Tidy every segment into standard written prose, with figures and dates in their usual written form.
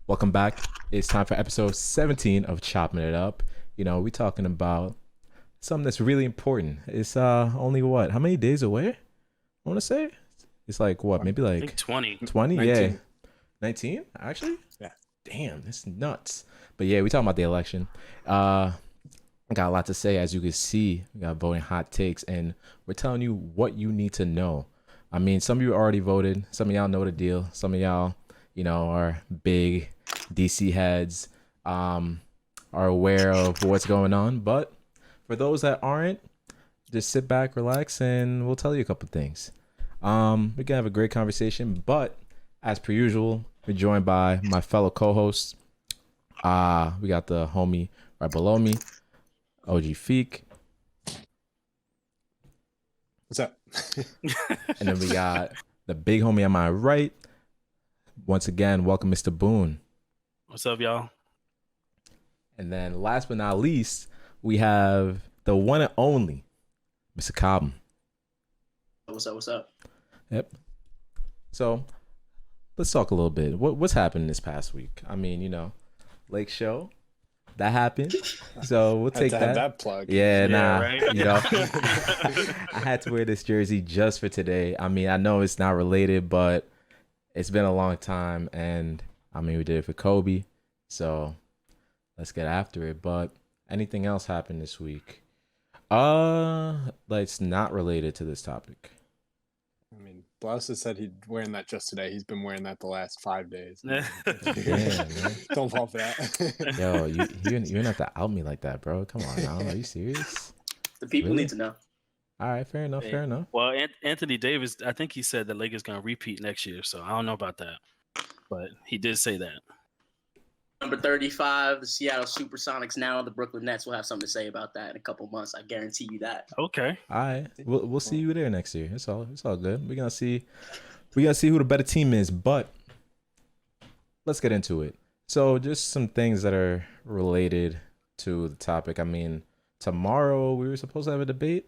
Welcome back. It's time for episode 17 of Chopping It Up. We talking about something that's really important. It's only what? How many days away? I want to say it's like what? Maybe I like think 20. 20? 19. Yeah. 19? Actually? Yeah. Damn, that's nuts. But yeah, we talking about the election. I got a lot to say. As you can see, we got voting hot takes, and we're telling you what you need to know. I mean, some of you already voted. Some of y'all know the deal. Some of y'all, are big DC heads, are aware of what's going on. But for those that aren't, just sit back, relax, and we'll tell you a couple things. We're gonna have a great conversation. But as per usual, we're joined by my fellow co-hosts. We got the homie right below me, OG Feek. What's up? And then we got the big homie on my right. Once again, welcome, Mr. Boone. What's up, y'all? And then last but not least, we have the one and only Mr. Cobbin. What's up? What's up? Yep. So let's talk a little bit. What's happened this past week? I mean, Lake Show. That happened. So we'll take Had to have that plug. Yeah, nah. right? I had to wear this jersey just for today. I mean, I know it's not related, but it's been a long time, and I mean, we did it for Kobe, so let's get after it. But anything else happened this week? It's not related to this topic. I mean, Blouse has said he's wearing that just today. He's been wearing that the last 5 days. Yeah, man. Don't fall for that. Yo, you're gonna have to out me like that, bro. Come on now. Are you serious? The people Really? need to know. All right, fair enough, fair enough. Well, Anthony Davis, I think he said the Lakers going to repeat next year, so I don't know about that. But he did say that. Number 35, the Seattle Supersonics. Now the Brooklyn Nets will have something to say about that in a couple months. I guarantee you that. Okay. All right, we'll see you there next year. It's all good. We're gonna see who the better team is. But let's get into it. So just some things that are related to the topic. I mean, tomorrow we were supposed to have a debate.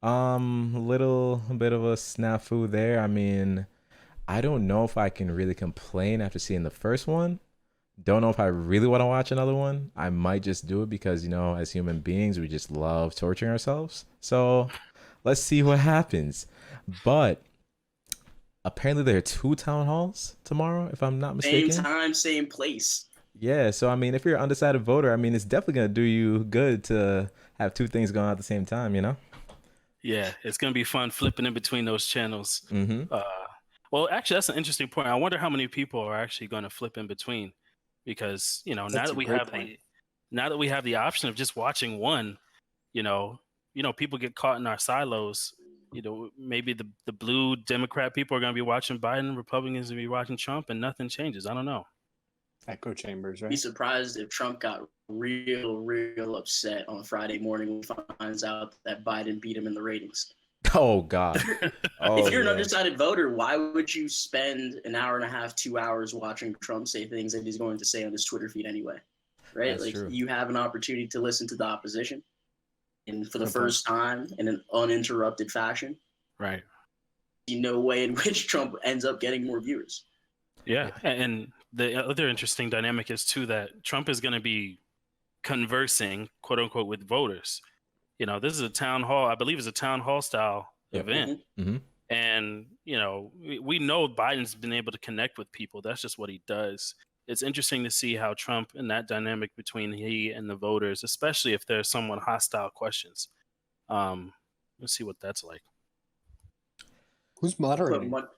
Little bit of a snafu there. I mean, I don't know if I can really complain after seeing the first one. Don't know if I really want to watch another one. I might just do it because, as human beings, we just love torturing ourselves. So let's see what happens. But apparently there are 2 town halls tomorrow, if I'm not mistaken. Same time, same place. Yeah, so I mean, if you're an undecided voter, I mean, it's definitely going to do you good to have 2 things going on at the same time, Yeah, it's going to be fun flipping in between those channels. Mm-hmm. Well, actually, that's an interesting point. I wonder how many people are actually going to flip in between. Because now that we have the option of just watching one, people get caught in our silos. Maybe the blue Democrat people are going to be watching Biden, Republicans will be watching Trump, and nothing changes. I don't know. Echo chambers, Be right? surprised if Trump got real upset on Friday morning when he finds out that Biden beat him in the ratings. Oh, God. Oh, If you're an yeah. undecided voter, why would you spend an hour and a half, 2 hours watching Trump say things that he's going to say on his Twitter feed anyway? Right? That's true. You have an opportunity to listen to the opposition, and for the Good first time in an uninterrupted fashion. Right. No way in which Trump ends up getting more viewers. Yeah. And the other interesting dynamic is, too, that Trump is going to be conversing, quote unquote, with voters. This is a town hall. I believe it's a town hall style event. Mm-hmm. And, we know Biden's been able to connect with people. That's just what he does. It's interesting to see how Trump and that dynamic between he and the voters, especially if there's somewhat hostile questions. Let's see what that's like. Who's moderating? But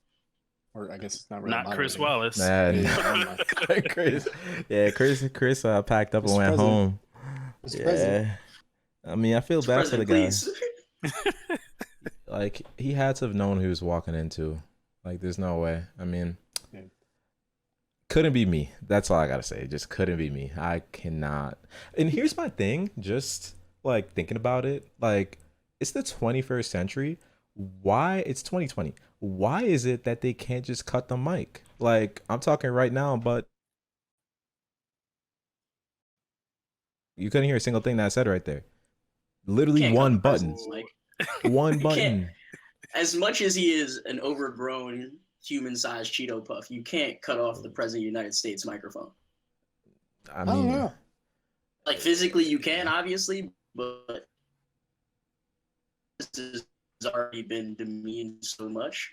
Or I guess it's not really Not Chris moderating. Wallace. Chris packed up and Mr. went President. home. Mr. President. I mean, I feel bad for the guy. Please. Like, he had to have known who he was walking into. Like, there's no way. I mean, Yeah. couldn't be me. That's all I gotta say. Just couldn't be me. I cannot. And here's my thing. Just like thinking about it, like, it's the 21st century. Why? It's 2020. Why is it that they can't just cut the mic? Like, I'm talking right now, but you couldn't hear a single thing that I said right there. Literally Can't cut one the button. president's mic. One You button. can't. As much as he is an overgrown human-sized Cheeto puff, you can't cut off the president of the United States microphone. I don't mean, know. Like physically, you can obviously, but this has already been demeaned so much.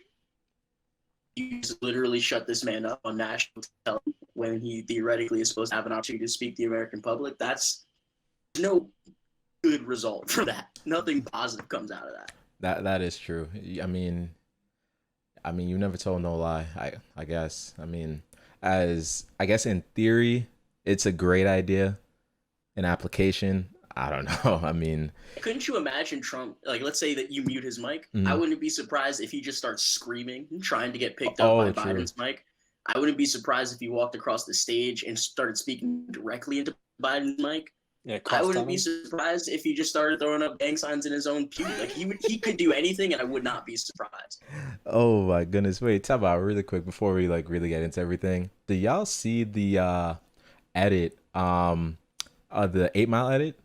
You just literally shut this man up on national television when he theoretically is supposed to have an opportunity to speak to the American public. That's no good result for that. Nothing positive comes out of that. that is true. I mean, you never told no lie. I guess. I mean, as I guess in theory, it's a great idea. In application, I don't know. I mean, couldn't you imagine Trump? Like, let's say that you mute his mic. I wouldn't be surprised if he just starts screaming and trying to get picked up by true. Biden's mic. I wouldn't be surprised if he walked across the stage and started speaking directly into Biden's mic. Yeah, I wouldn't be surprised if he just started throwing up gang signs in his own pew. Like he could do anything, and I would not be surprised. Oh my goodness! Wait, talk about really quick before we like really get into everything. Do y'all see the edit? The 8 Mile edit.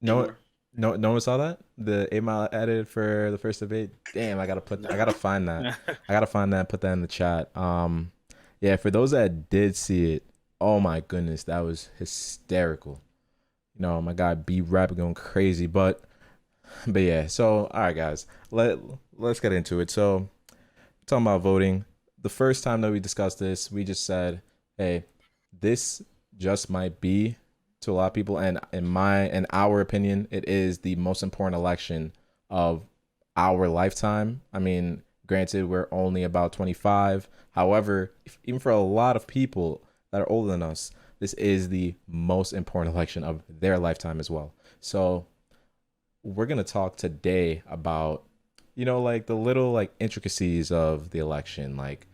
No one saw that. The 8 Mile edit for the first debate. Damn, I gotta find that. I gotta find that and put that in the chat. Yeah, for those that did see it, oh my goodness, that was hysterical. You know, my guy B Rap going crazy, but yeah. So all right, guys, let's get into it. So talking about voting, the first time that we discussed this, we just said, hey, this just might be to a lot of people, and in our opinion, it is the most important election of our lifetime. I mean, granted, we're only about 25. However, even for a lot of people that are older than us, this is the most important election of their lifetime as well. So we're gonna talk today about, you know, like the little like intricacies of the election, like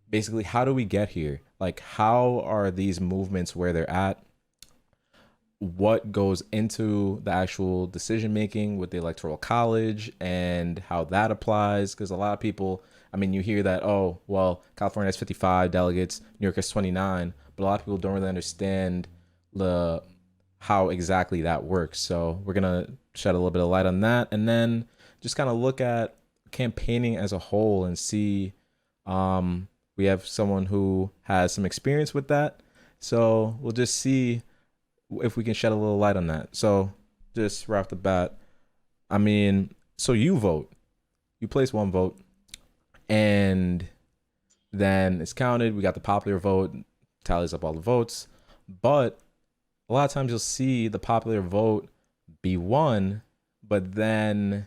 basically how do we get here? Like how are these movements where they're at? What goes into the actual decision making with the Electoral College and how that applies? Because a lot of people, I mean, you hear that, oh, well, California has 55 delegates, New York has 29, but a lot of people don't really understand how exactly that works. So we're gonna shed a little bit of light on that, and then just kind of look at campaigning as a whole and see. We have someone who has some experience with that, so we'll just see if we can shed a little light on that. So just right off the bat, I mean, so you vote, you place one vote, and then it's counted. We got the popular vote, tallies up all the votes, but a lot of times you'll see the popular vote be won, but then,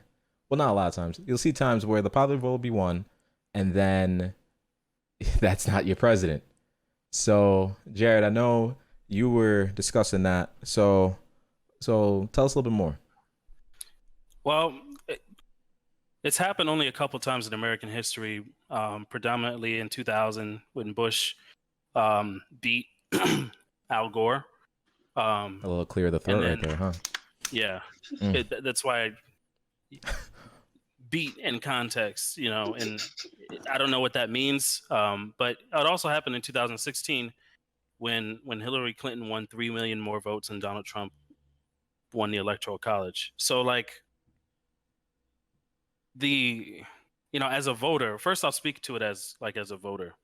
well, not a lot of times. You'll see times where the popular vote will be won, and then that's not your president. So, Jared, I know you were discussing that. So tell us a little bit more. Well, it's happened only a couple times in American history, predominantly in 2000 when Bush beat Al Gore. A little clear the throat right there, huh? Yeah, that's why beat in context, you know, and I don't know what that means. But it also happened in 2016 when Hillary Clinton won 3 million more votes than Donald Trump won the Electoral College. So like as a voter, first I'll speak to it as a voter.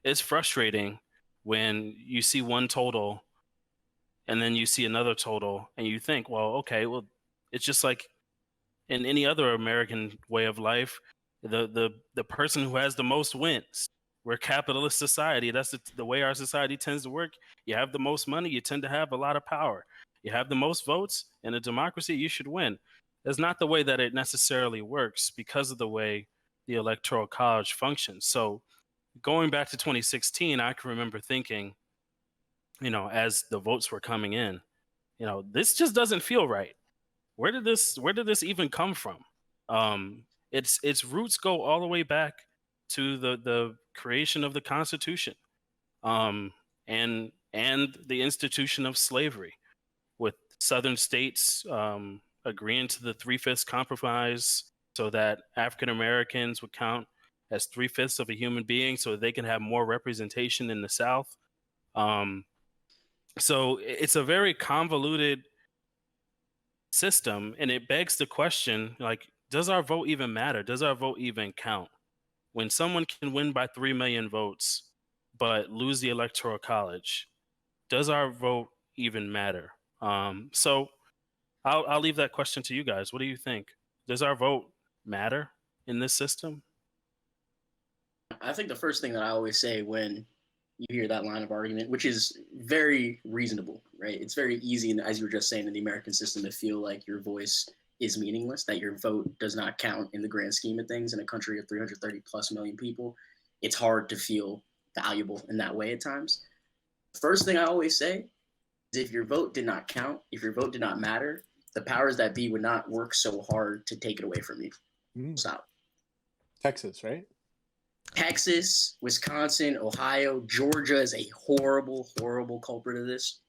It's frustrating when you see one total and then you see another total and you think, well, okay, well, it's just like in any other American way of life, the person who has the most wins. We're a capitalist society. That's the way our society tends to work. You have the most money, you tend to have a lot of power. You have the most votes in a democracy, you should win. That's not the way that it necessarily works because of the way the Electoral College functions. So going back to 2016, I can remember thinking, as the votes were coming in, this just doesn't feel right. Where did this even come from? Its roots go all the way back to the creation of the Constitution, and the institution of slavery, with Southern states agreeing to the 3/5 compromise, so that African Americans would count as 3/5 of a human being, so they can have more representation in the South. So it's a very convoluted system, and it begs the question, like, does our vote even matter? Does our vote even count? When someone can win by 3 million votes, but lose the Electoral College, does our vote even matter? So I'll leave that question to you guys. What do you think? Does our vote matter in this system? I think the first thing that I always say when you hear that line of argument, which is very reasonable, right? It's very easy, and as you were just saying, in the American system, to feel like your voice is meaningless, that your vote does not count in the grand scheme of things in a country of 330 plus million people. It's hard to feel valuable in that way at times. First thing I always say is if your vote did not count, if your vote did not matter, the powers that be would not work so hard to take it away from you. Stop. Texas, right? Texas, Wisconsin, Ohio, Georgia is a horrible, horrible culprit of this.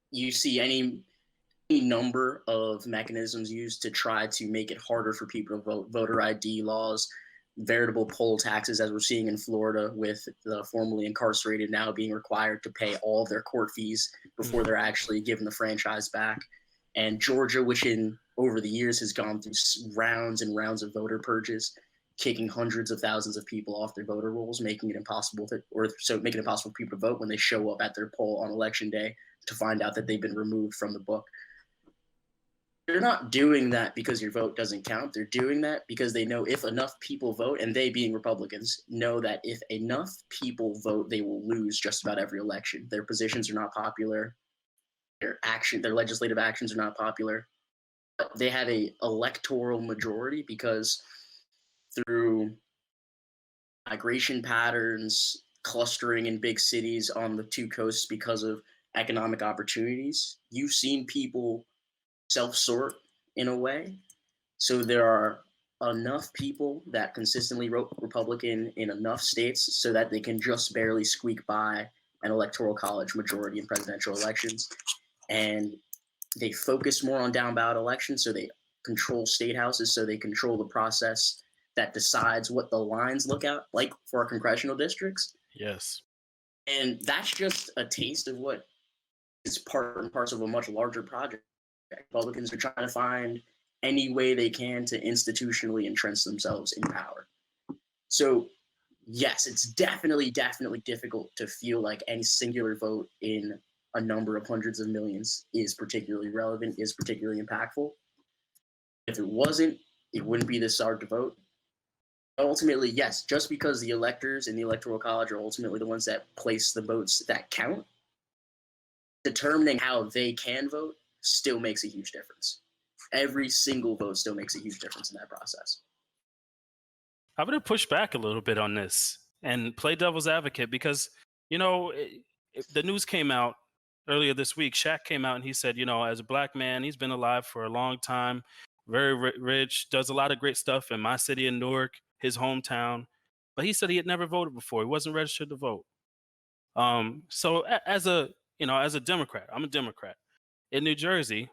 You see any number of mechanisms used to try to make it harder for people to vote, voter ID laws, veritable poll taxes, as we're seeing in Florida with the formerly incarcerated now being required to pay all of their court fees before they're actually given the franchise back. And Georgia, which over the years has gone through rounds and rounds of voter purges, kicking hundreds of thousands of people off their voter rolls, making it impossible for people to vote when they show up at their poll on election day to find out that they've been removed from the book. They're not doing that because your vote doesn't count. They're doing that because they know if enough people vote, and they being Republicans know that if enough people vote, they will lose just about every election. Their positions are not popular. Their legislative actions are not popular. But they have a electoral majority because through migration patterns, clustering in big cities on the two coasts because of economic opportunities, you've seen people self-sort in a way. So there are enough people that consistently vote Republican in enough states so that they can just barely squeak by an electoral college majority in presidential elections. And they focus more on down ballot elections, so they control state houses, so they control the process that decides what the lines look out like for our congressional districts. Yes. And that's just a taste of what is part and parcel of a much larger project. Republicans are trying to find any way they can to institutionally entrench themselves in power. So yes, it's definitely difficult to feel like any singular vote in a number of hundreds of millions is particularly relevant, is particularly impactful. If it wasn't, it wouldn't be this hard to vote. Ultimately, yes, just because the electors in the Electoral College are ultimately the ones that place the votes that count, determining how they can vote still makes a huge difference. Every single vote still makes a huge difference in that process. I'm going to push back a little bit on this and play devil's advocate because, the news came out earlier this week. Shaq came out and he said, as a black man, he's been alive for a long time, very rich, does a lot of great stuff in my city in Newark, his hometown. But he said he had never voted before. He wasn't registered to vote. So as a Democrat, I'm a Democrat. In New Jersey,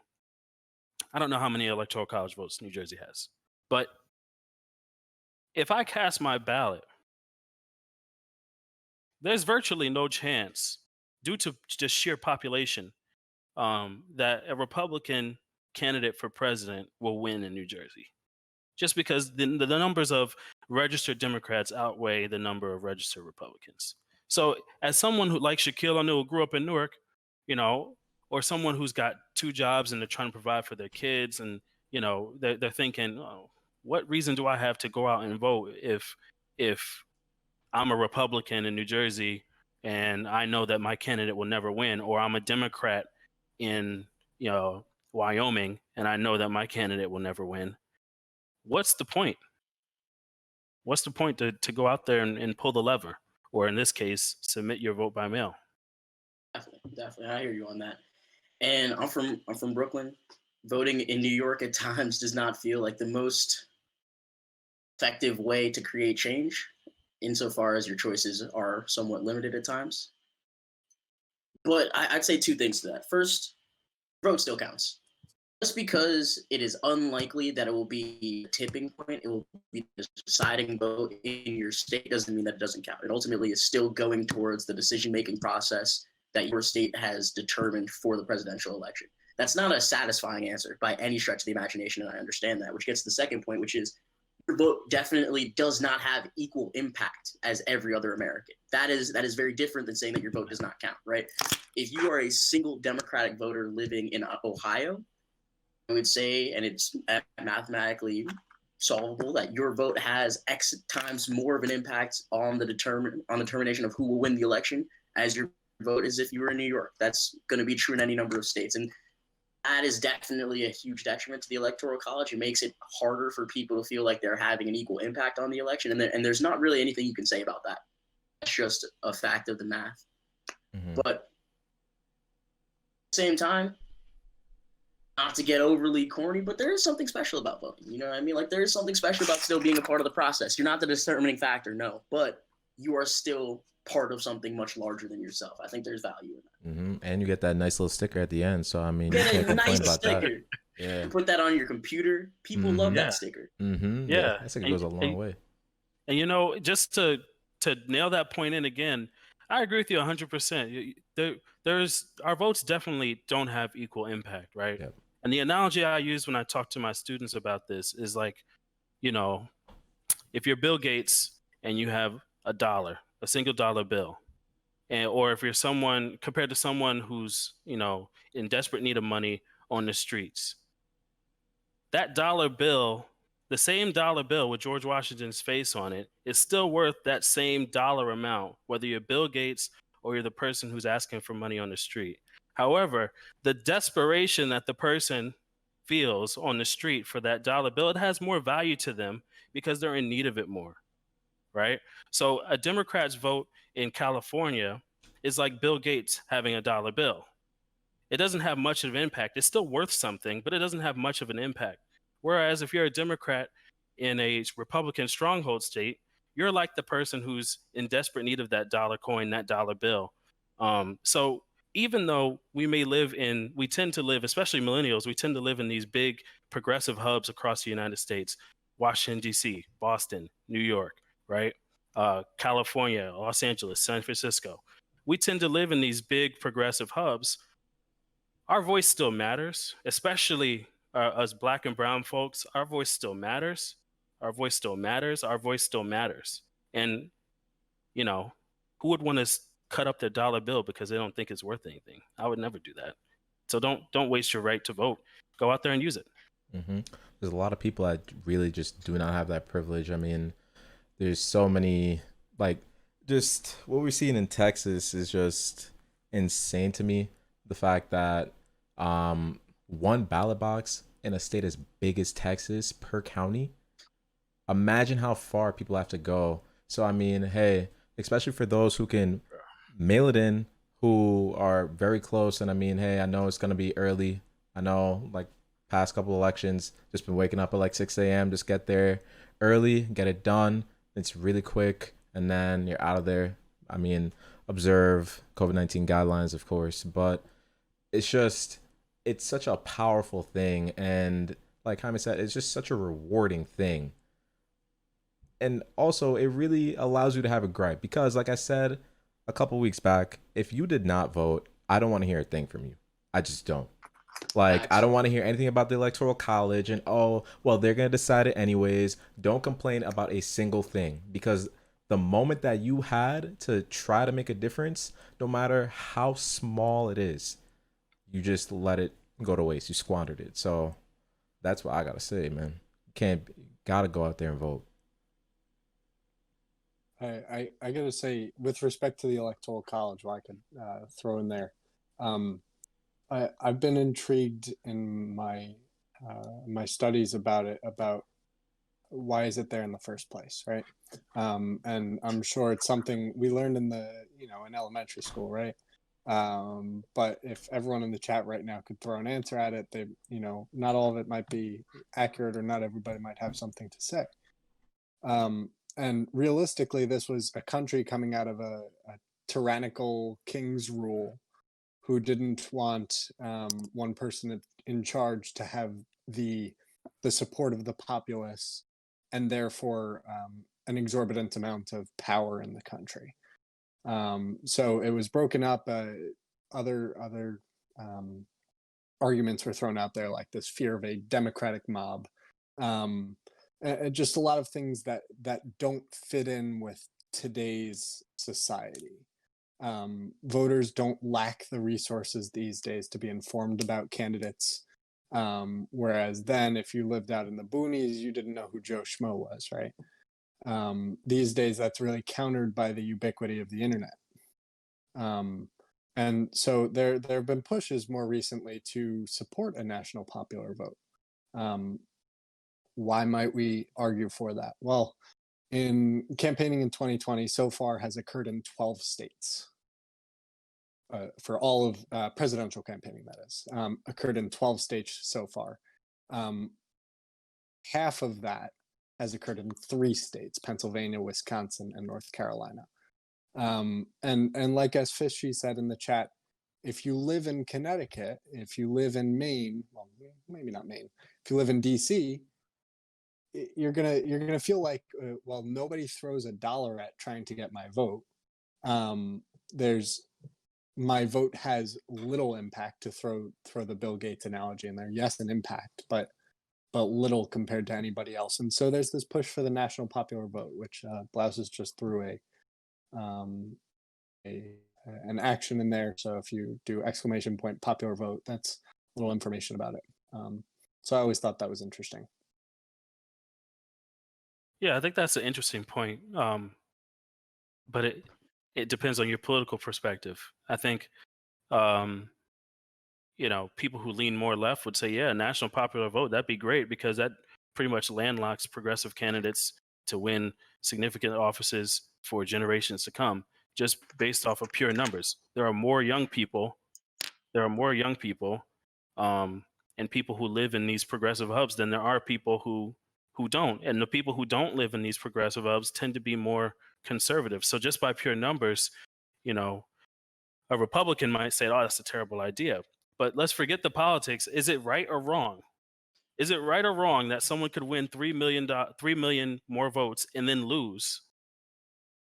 I don't know how many electoral college votes New Jersey has, but if I cast my ballot, there's virtually no chance, due to just sheer population, that a Republican candidate for president will win in New Jersey. Just because the numbers of registered Democrats outweigh the number of registered Republicans. So as someone who, like Shaquille O'Neal, grew up in Newark, or someone who's got two jobs and they're trying to provide for their kids, and they're thinking, oh, what reason do I have to go out and vote if I'm a Republican in New Jersey and I know that my candidate will never win, or I'm a Democrat in Wyoming and I know that my candidate will never win? What's the point? What's the point to go out there and pull the lever, or in this case, submit your vote by mail? Definitely, I hear you on that. And I'm from Brooklyn. Voting in New York at times does not feel like the most effective way to create change, insofar as your choices are somewhat limited at times. But I'd say two things to that. First, vote still counts. Just because it is unlikely that it will be a tipping point, it will be the deciding vote in your state, doesn't mean that it doesn't count. It ultimately is still going towards the decision-making process that your state has determined for the presidential election. That's not a satisfying answer by any stretch of the imagination, and I understand that, which gets to the second point, which is vote definitely does not have equal impact as every other American. That is very different than saying that your vote does not count, right? If you are a single Democratic voter living in Ohio, I would say, and it's mathematically solvable, that your vote has X times more of an impact on the determination of who will win the election as your vote is if you were in New York. That's going to be true in any number of states. And that is definitely a huge detriment to the Electoral College. It makes it harder for people to feel like they're having an equal impact on the election. And there's not really anything you can say about that. That's just a fact of the math. But at the same time, not to get overly corny, but there is something special about voting. You know what I mean? Like, there is something special about still being a part of the process. You're not the determining factor, no, but you are still part of something much larger than yourself. I think there's value in that. And you get that nice little sticker at the end. So, I mean, you Get can't a complain nice about sticker. that. Yeah. You put that on your computer. People love that sticker. Yeah. That sticker goes a long way. And, you know, just to nail that point in again, I agree with you 100%. There's our votes definitely don't have equal impact, right? Yep. And the analogy I use when I talk to my students about this is like, you know, if you're Bill Gates and you have a single dollar bill, or if you're someone compared to someone who's, you know, in desperate need of money on the streets, that dollar bill, the same dollar bill with George Washington's face on it, is still worth that same dollar amount, whether you're Bill Gates or you're the person who's asking for money on the street. However, the desperation that the person feels on the street for that dollar bill, it has more value to them because they're in need of it more, right? So a Democrat's vote in California is like Bill Gates having a dollar bill. It doesn't have much of an impact. It's still worth something, but it doesn't have much of an impact. Whereas if you're a Democrat in a Republican stronghold state, you're like the person who's in desperate need of that dollar coin, that dollar bill. So even though we tend to live, especially millennials, we tend to live in these big progressive hubs across the United States, Washington, D.C., Boston, New York, right? California, Los Angeles, San Francisco. We tend to live in these big progressive hubs. Our voice still matters, especially us Black and brown folks. Our voice still matters. Our voice still matters. Our voice still matters. And, you know, who would want to cut up their dollar bill because they don't think it's worth anything? I would never do that. So don't waste your right to vote. Go out there and use it. There's a lot of people that really just do not have that privilege. I mean, there's so many, like, just what we're seeing in Texas is just insane to me. The fact that one ballot box in a state as big as Texas per county, imagine how far people have to go. So, I mean, hey, especially for those who can mail it in, who are very close. And I mean, hey, I know it's going to be early. I know, like, past couple elections, just been waking up at like 6 a.m. Just get there early, get it done. It's really quick. And then you're out of there. I mean, observe COVID-19 guidelines, of course. But it's such a powerful thing. And like Jaime said, it's just such a rewarding thing. And also, it really allows you to have a gripe. Because like I said a couple weeks back, if you did not vote, I don't want to hear a thing from you. I just don't. Like, I don't want to hear anything about the Electoral College and, oh, well, they're going to decide it anyways. Don't complain about a single thing. Because the moment that you had to try to make a difference, no matter how small it is, you just let it go to waste. You squandered it. So that's what I got to say, man. Got to go out there and vote. I got to say, with respect to the Electoral College, what I could throw in there, I've been intrigued in my studies about it, about why is it there in the first place, right? And I'm sure it's something we learned in in elementary school, right? But if everyone in the chat right now could throw an answer at it, they, not all of it might be accurate, or not everybody might have something to say. And realistically, this was a country coming out of a tyrannical king's rule, who didn't want one person in charge to have the support of the populace, and therefore an exorbitant amount of power in the country. So it was broken up. Other arguments were thrown out there, like this fear of a democratic mob. just a lot of things that don't fit in with today's society. Voters don't lack the resources these days to be informed about candidates. Whereas then, if you lived out in the boonies, you didn't know who Joe Schmo was, right? These days, that's really countered by the ubiquity of the internet. And so there have been pushes more recently to support a national popular vote. Why might we argue for that? Well, in campaigning in 2020 so far has occurred in 12 states. For all of presidential campaigning, that is, occurred in 12 states so far. Half of that has occurred in 3 states: Pennsylvania, Wisconsin, and North Carolina. And like as Fishy said in the chat, if you live in Connecticut, if you live in Maine, well, maybe not Maine, if you live in DC, you're gonna feel like, well, nobody throws $1 at trying to get my vote. My vote has little impact, to throw the Bill Gates analogy in there. Yes, an impact, but little compared to anybody else. And so there's this push for the national popular vote, which Blouses just threw an action in there. So if you do ! popular vote, that's a little information about it. So I always thought that was interesting. Yeah, I think that's an interesting point. But it depends on your political perspective. I think, people who lean more left would say, yeah, national popular vote, that'd be great, because that pretty much landlocks progressive candidates to win significant offices for generations to come, just based off of pure numbers. There are more young people. And people who live in these progressive hubs than there are people who don't. And the people who don't live in these progressive hubs tend to be more conservative. So just by pure numbers, a Republican might say, oh, that's a terrible idea. But let's forget the politics. Is it right or wrong? Is it right or wrong that someone could win 3 million more votes and then lose?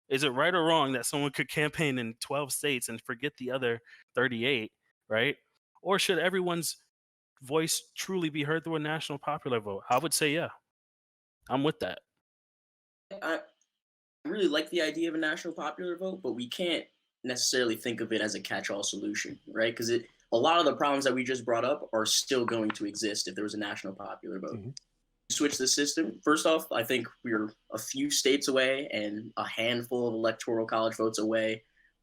Is it right or wrong that someone could campaign in 12 states and forget the other 38, right? Or should everyone's voice truly be heard through a national popular vote? I would say, yeah, I'm with that. I really like the idea of a national popular vote, but we can't necessarily think of it as a catch-all solution, right? Because a lot of the problems that we just brought up are still going to exist if there was a national popular vote. Mm-hmm. Switch the system. First off, I think we're a few states away and a handful of electoral college votes away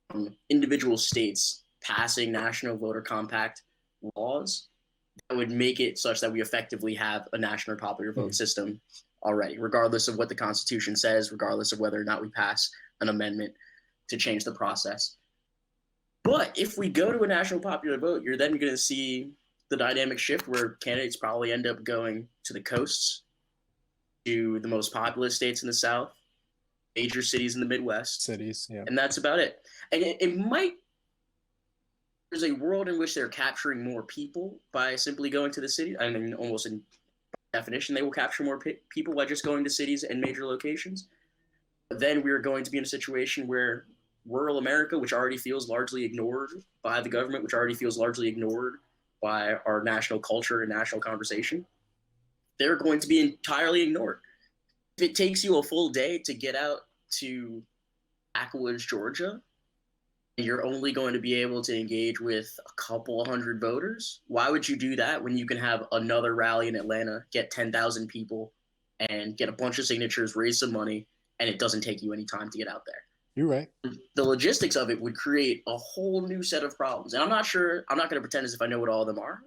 from individual states passing national voter compact laws that would make it such that we effectively have a national popular vote system already, regardless of what the Constitution says, regardless of whether or not we pass an amendment to change the process. But if we go to a national popular vote, you're then going to see the dynamic shift where candidates probably end up going to the coasts, to the most populous states in the South, major cities in the Midwest. Cities, yeah. And that's about it. And it might, there's a world in which they're capturing more people by simply going to the city. I mean, almost in definition, they will capture more people by just going to cities and major locations. But then we're going to be in a situation where rural America, which already feels largely ignored by the government, which already feels largely ignored by our national culture and national conversation, they're going to be entirely ignored. If it takes you a full day to get out to Backwoods, Georgia, and you're only going to be able to engage with a couple hundred voters, why would you do that when you can have another rally in Atlanta, get 10,000 people, and get a bunch of signatures, raise some money, and it doesn't take you any time to get out there? You're right. The logistics of it would create a whole new set of problems. And I'm not going to pretend as if I know what all of them are.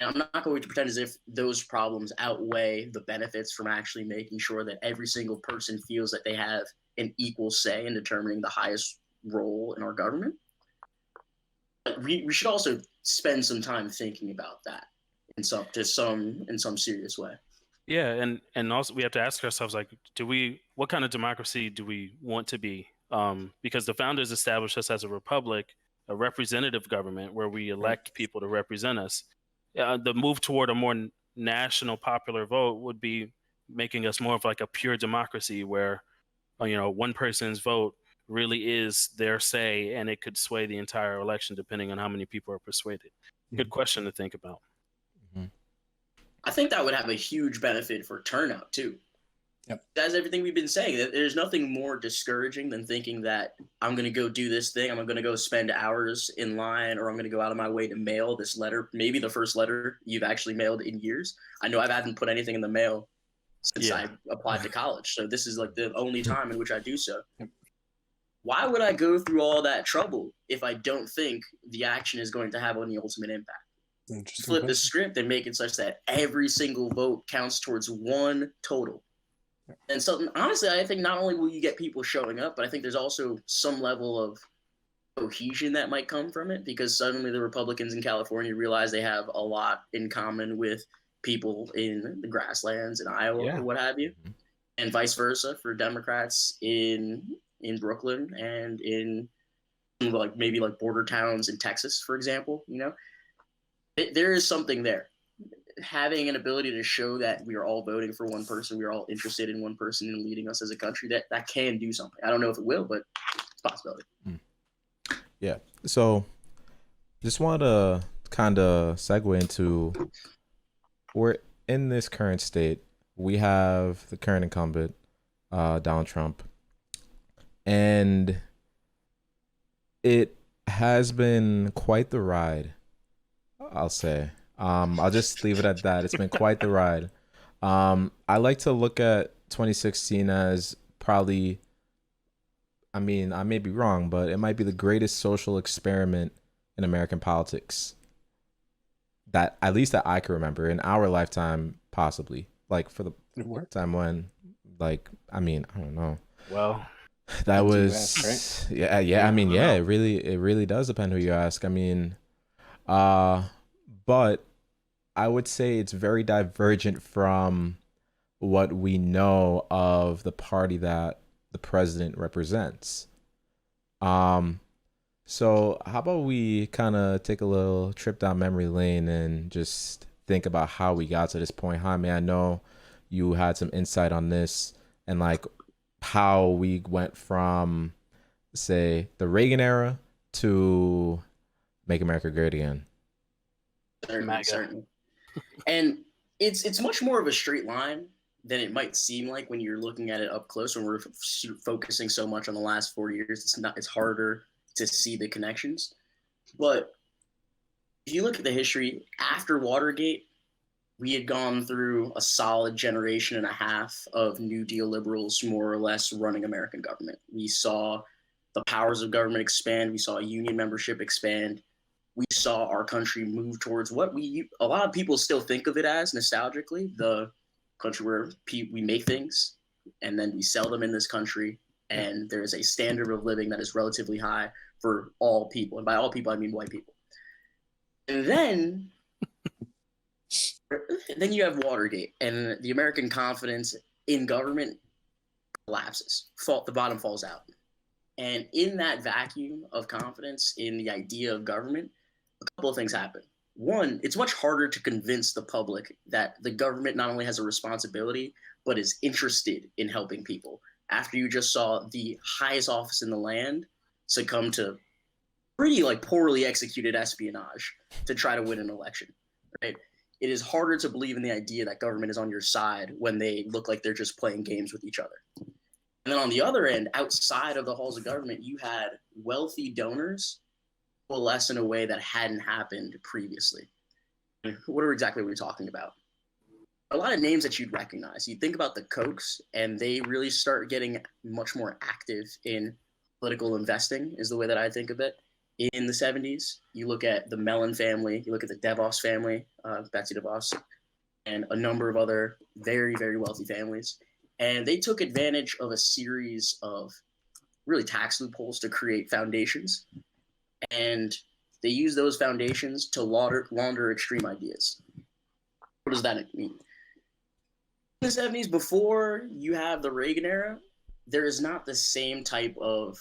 And I'm not going to pretend as if those problems outweigh the benefits from actually making sure that every single person feels that they have an equal say in determining the highest role in our government. But we should also spend some time thinking about that in some serious way. Yeah, and also we have to ask ourselves, like, what kind of democracy do we want to be? Because the founders established us as a republic, a representative government where we elect people to represent us. The move toward a more national popular vote would be making us more of like a pure democracy where, one person's vote really is their say, and it could sway the entire election depending on how many people are persuaded. Good question to think about. I think that would have a huge benefit for turnout too. Yep. That's everything we've been saying. There's nothing more discouraging than thinking that I'm going to go do this thing. I'm going to go spend hours in line, or I'm going to go out of my way to mail this letter. Maybe the first letter you've actually mailed in years. I know I haven't put anything in the mail since I applied to college. So this is like the only time in which I do so. Yep. Why would I go through all that trouble if I don't think the action is going to have any ultimate impact? Flip the script and make it such that every single vote counts towards one total. And so, honestly, I think not only will you get people showing up, but I think there's also some level of cohesion that might come from it, because suddenly the Republicans in California realize they have a lot in common with people in the grasslands in Iowa or what have you, and vice versa for Democrats in Brooklyn and in maybe border towns in Texas, for example. There is something there. Having an ability to show that we are all voting for one person, we are all interested in one person and leading us as a country, that can do something. I don't know if it will, but it's a possibility. Yeah. So just want to kind of segue into, we're in this current state. We have the current incumbent, Donald Trump, and it has been quite the ride, I'll say. I'll just leave it at that. It's been quite the ride. I like to look at 2016 as probably, I mean, I may be wrong, but it might be the greatest social experiment in American politics. That, at least that I can remember, in our lifetime, possibly. For the time when, I don't know. Well, that was, ask, right? yeah. I mean, yeah, it really does depend who you ask. I mean, but I would say it's very divergent from what we know of the party that the president represents. So how about we kind of take a little trip down memory lane and just think about how we got to this point. Jaime, I know you had some insight on this and how we went from, say, the Reagan era to Make America Great Again. Certainly. And it's much more of a straight line than it might seem like when you're looking at it up close. When we're focusing so much on the last 4 years, it's harder to see the connections. But if you look at the history, after Watergate, we had gone through a solid generation and a half of New Deal liberals, more or less, running American government. We saw the powers of government expand. We saw union membership expand. We saw our country move towards what a lot of people still think of it as nostalgically, the country where we make things and then we sell them in this country. And there is a standard of living that is relatively high for all people. And by all people, I mean white people. And then you have Watergate, and the American confidence in government collapses. The bottom falls out. And in that vacuum of confidence in the idea of government, a couple of things happen. One, it's much harder to convince the public that the government not only has a responsibility, but is interested in helping people. After you just saw the highest office in the land succumb to pretty poorly executed espionage to try to win an election, right? It is harder to believe in the idea that government is on your side when they look like they're just playing games with each other. And then on the other end, outside of the halls of government, you had wealthy donors coalesce in a way that hadn't happened previously. What are we talking about? A lot of names that you'd recognize. You think about the Kochs, and they really start getting much more active in political investing, is the way that I think of it. In the 70s, you look at the Mellon family, you look at the DeVos family, Betsy DeVos, and a number of other very, very wealthy families. And they took advantage of a series of really tax loopholes to create foundations. And they use those foundations to launder extreme ideas. What does that mean? In the 70s, before you have the Reagan era, there is not the same type of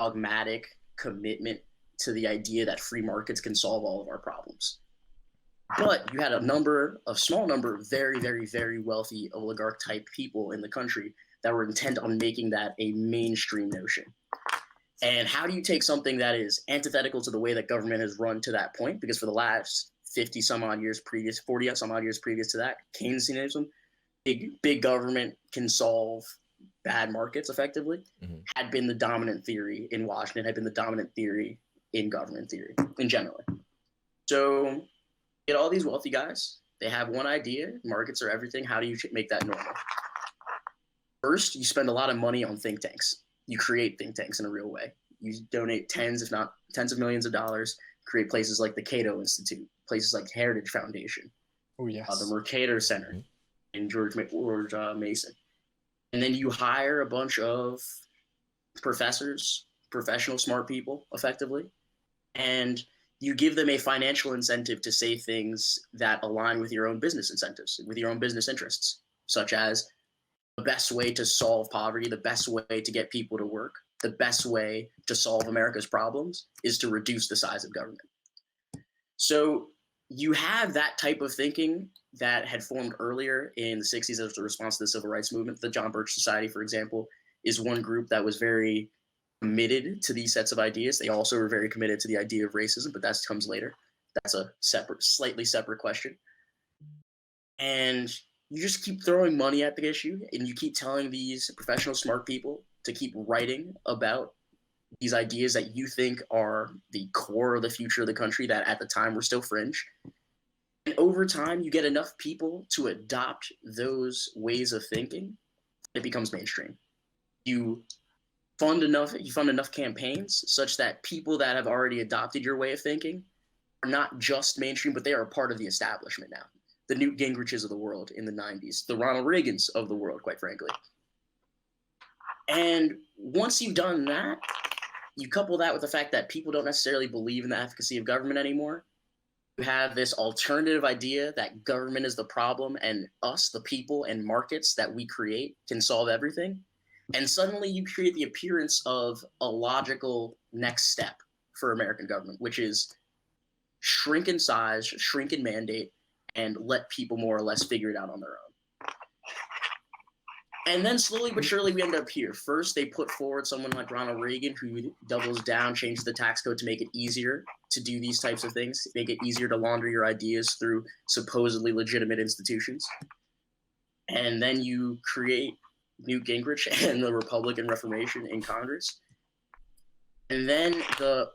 dogmatic commitment to the idea that free markets can solve all of our problems. But you had a small number of very, very, very wealthy oligarch type people in the country that were intent on making that a mainstream notion. And how do you take something that is antithetical to the way that government has run to that point? Because for the last 40 some odd years previous to that, Keynesianism big government can solve bad markets effectively had been the dominant theory in Washington, had been the dominant theory in government theory in general. So get all these wealthy guys, they have one idea, markets are everything. How do you make that normal? First, you spend a lot of money on think tanks. You create think tanks in a real way. You donate tens, if not tens of millions of dollars, create places like the Cato Institute, places like Heritage Foundation, Oh yes. the Mercator Center in George Mason. And then you hire a bunch of professors, professional smart people, effectively, and you give them a financial incentive to say things that align with your own business incentives, with your own business interests, such as the best way to solve poverty, the best way to get people to work, the best way to solve America's problems is to reduce the size of government. So you have that type of thinking that had formed earlier in the 60s as a response to the civil rights movement. The John Birch Society, for example, is one group that was very committed to these sets of ideas. They also were very committed to the idea of racism, but that comes later. That's a slightly separate question. And you just keep throwing money at the issue, and you keep telling these professional smart people to keep writing about these ideas that you think are the core of the future of the country that at the time were still fringe. And over time, you get enough people to adopt those ways of thinking, it becomes mainstream. You fund enough campaigns such that people that have already adopted your way of thinking are not just mainstream, but they are a part of the establishment now. The Newt Gingriches of the world in the 90s, the Ronald Reagans of the world, quite frankly. And once you've done that, you couple that with the fact that people don't necessarily believe in the efficacy of government anymore. You have this alternative idea that government is the problem and us, the people and markets that we create, can solve everything. And suddenly you create the appearance of a logical next step for American government, which is shrink in size, shrink in mandate, and let people more or less figure it out on their own. And then slowly but surely we end up here. First, they put forward someone like Ronald Reagan, who doubles down, changes the tax code to make it easier to do these types of things, make it easier to launder your ideas through supposedly legitimate institutions. And then you create Newt Gingrich and the Republican Reformation in Congress. And then the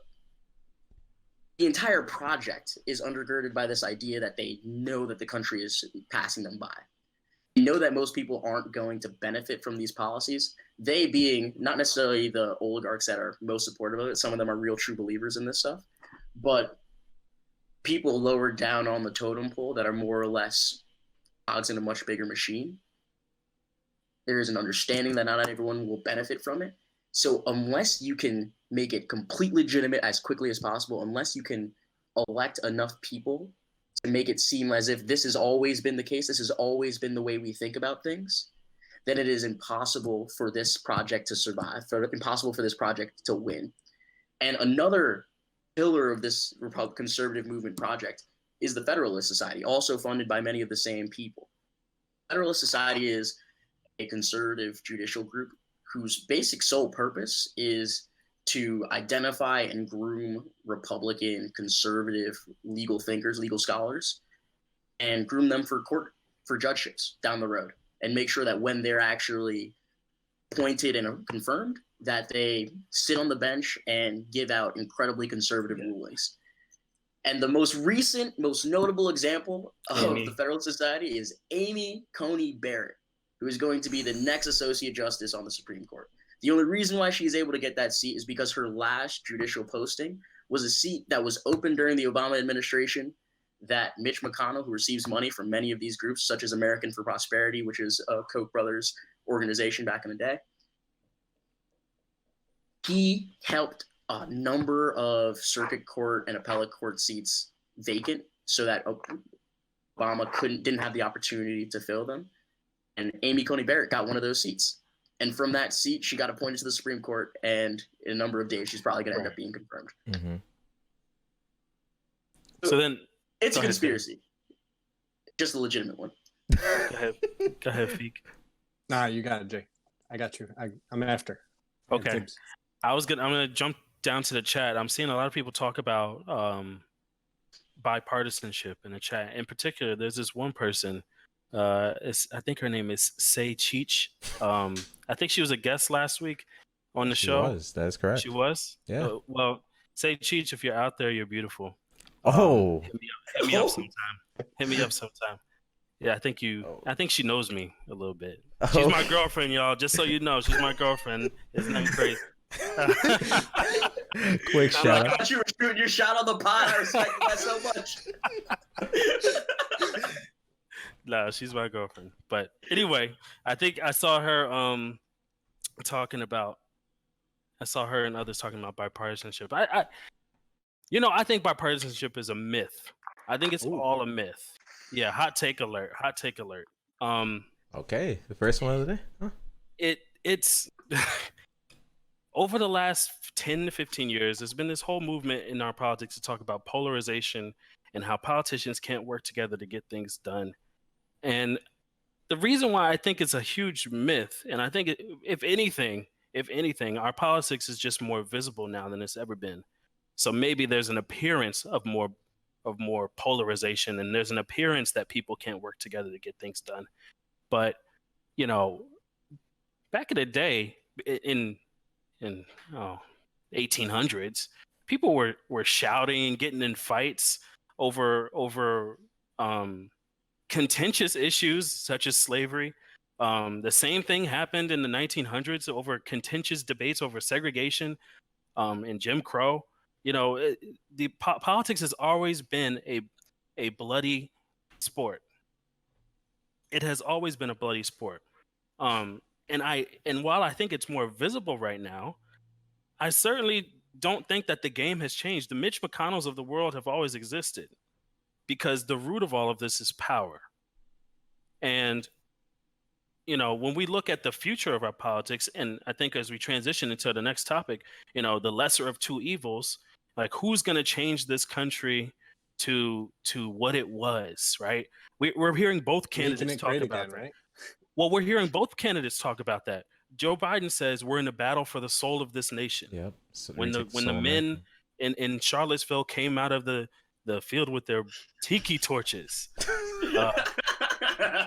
entire project is undergirded by this idea that they know that the country is passing them by. They know that most people aren't going to benefit from these policies. They being not necessarily the oligarchs that are most supportive of it. Some of them are real true believers in this stuff. But people lower down on the totem pole that are more or less cogs in a much bigger machine. There is an understanding that not everyone will benefit from it. So unless you can make it completely legitimate as quickly as possible, unless you can elect enough people to make it seem as if this has always been the case, this has always been the way we think about things, then it is impossible for this project to survive, impossible for this project to win. And another pillar of this conservative movement project is the Federalist Society, also funded by many of the same people. Federalist Society is a conservative judicial group whose basic sole purpose is to identify and groom Republican, conservative legal thinkers, legal scholars, and groom them for judgeships down the road, and make sure that when they're actually appointed and confirmed, that they sit on the bench and give out incredibly conservative rulings. And the most recent, most notable example of the Federalist Society is Amy Coney Barrett, who is going to be the next Associate Justice on the Supreme Court. The only reason why she's able to get that seat is because her last judicial posting was a seat that was open during the Obama administration that Mitch McConnell, who receives money from many of these groups, such as American for Prosperity, which is a Koch brothers organization back in the day, he helped a number of circuit court and appellate court seats vacant so that Obama didn't have the opportunity to fill them. And Amy Coney Barrett got one of those seats. And from that seat, she got appointed to the Supreme Court, and in a number of days, she's probably going to end up being confirmed. Mm-hmm. So then, it's a conspiracy, just a legitimate one. Go ahead, Feek. Nah, you got it, Jay. I got you. I'm after. Okay. I'm gonna jump down to the chat. I'm seeing a lot of people talk about bipartisanship in the chat. In particular, there's this one person I think her name is Say Cheech. I think she was a guest last week on the show. That is correct. She was. Yeah. Well, Say Cheech, if you're out there, you're beautiful. Oh. Hit me up sometime. Hit me up sometime. Yeah, I think she knows me a little bit. She's my girlfriend, y'all. Just so you know, she's my girlfriend. Isn't that crazy? Quick shout out. I thought you were shooting your shot on the pod. I respect that so much. No, she's my girlfriend. But anyway, I think I saw her I saw her and others talking about bipartisanship. I think bipartisanship is a myth. I think it's all a myth. Yeah, hot take alert. Hot take alert. Okay, the first one of the day. Huh? It's over the last 10 to 15 years, there's been this whole movement in our politics to talk about polarization and how politicians can't work together to get things done. And the reason why I think it's a huge myth, and I think if anything, our politics is just more visible now than it's ever been. So maybe there's an appearance of more polarization, and there's an appearance that people can't work together to get things done. But back in the day, in 1800s, people were shouting, getting in fights over contentious issues such as slavery. The same thing happened in the 1900s over contentious debates over segregation and Jim Crow. Politics has always been a bloody sport. It has always been a bloody sport. And while I think it's more visible right now, I certainly don't think that the game has changed. The Mitch McConnells of the world have always existed because the root of all of this is power. And when we look at the future of our politics, and I think as we transition into the next topic, the lesser of two evils, like who's going to change this country to what it was, right? We're hearing both candidates talk about that. Right? Well, we're hearing both candidates talk about that. Joe Biden says we're in a battle for the soul of this nation. Yep. So when the men in Charlottesville came out of the field with their tiki torches,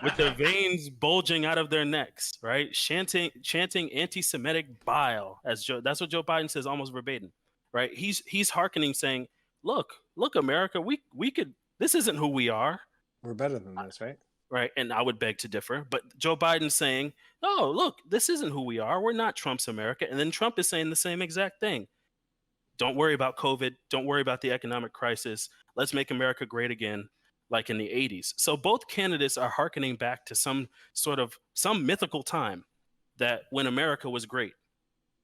with their veins bulging out of their necks, right? Chanting anti-Semitic bile, that's what Joe Biden says almost verbatim, right? He's hearkening, saying, "Look, America, we could. This isn't who we are. We're better than this, right?" Right, and I would beg to differ. But Joe Biden's saying, "Oh, look, this isn't who we are. We're not Trump's America." And then Trump is saying the same exact thing. Don't worry about COVID. Don't worry about the economic crisis. Let's make America great again, like in the 80s. So both candidates are hearkening back to some mythical time that when America was great.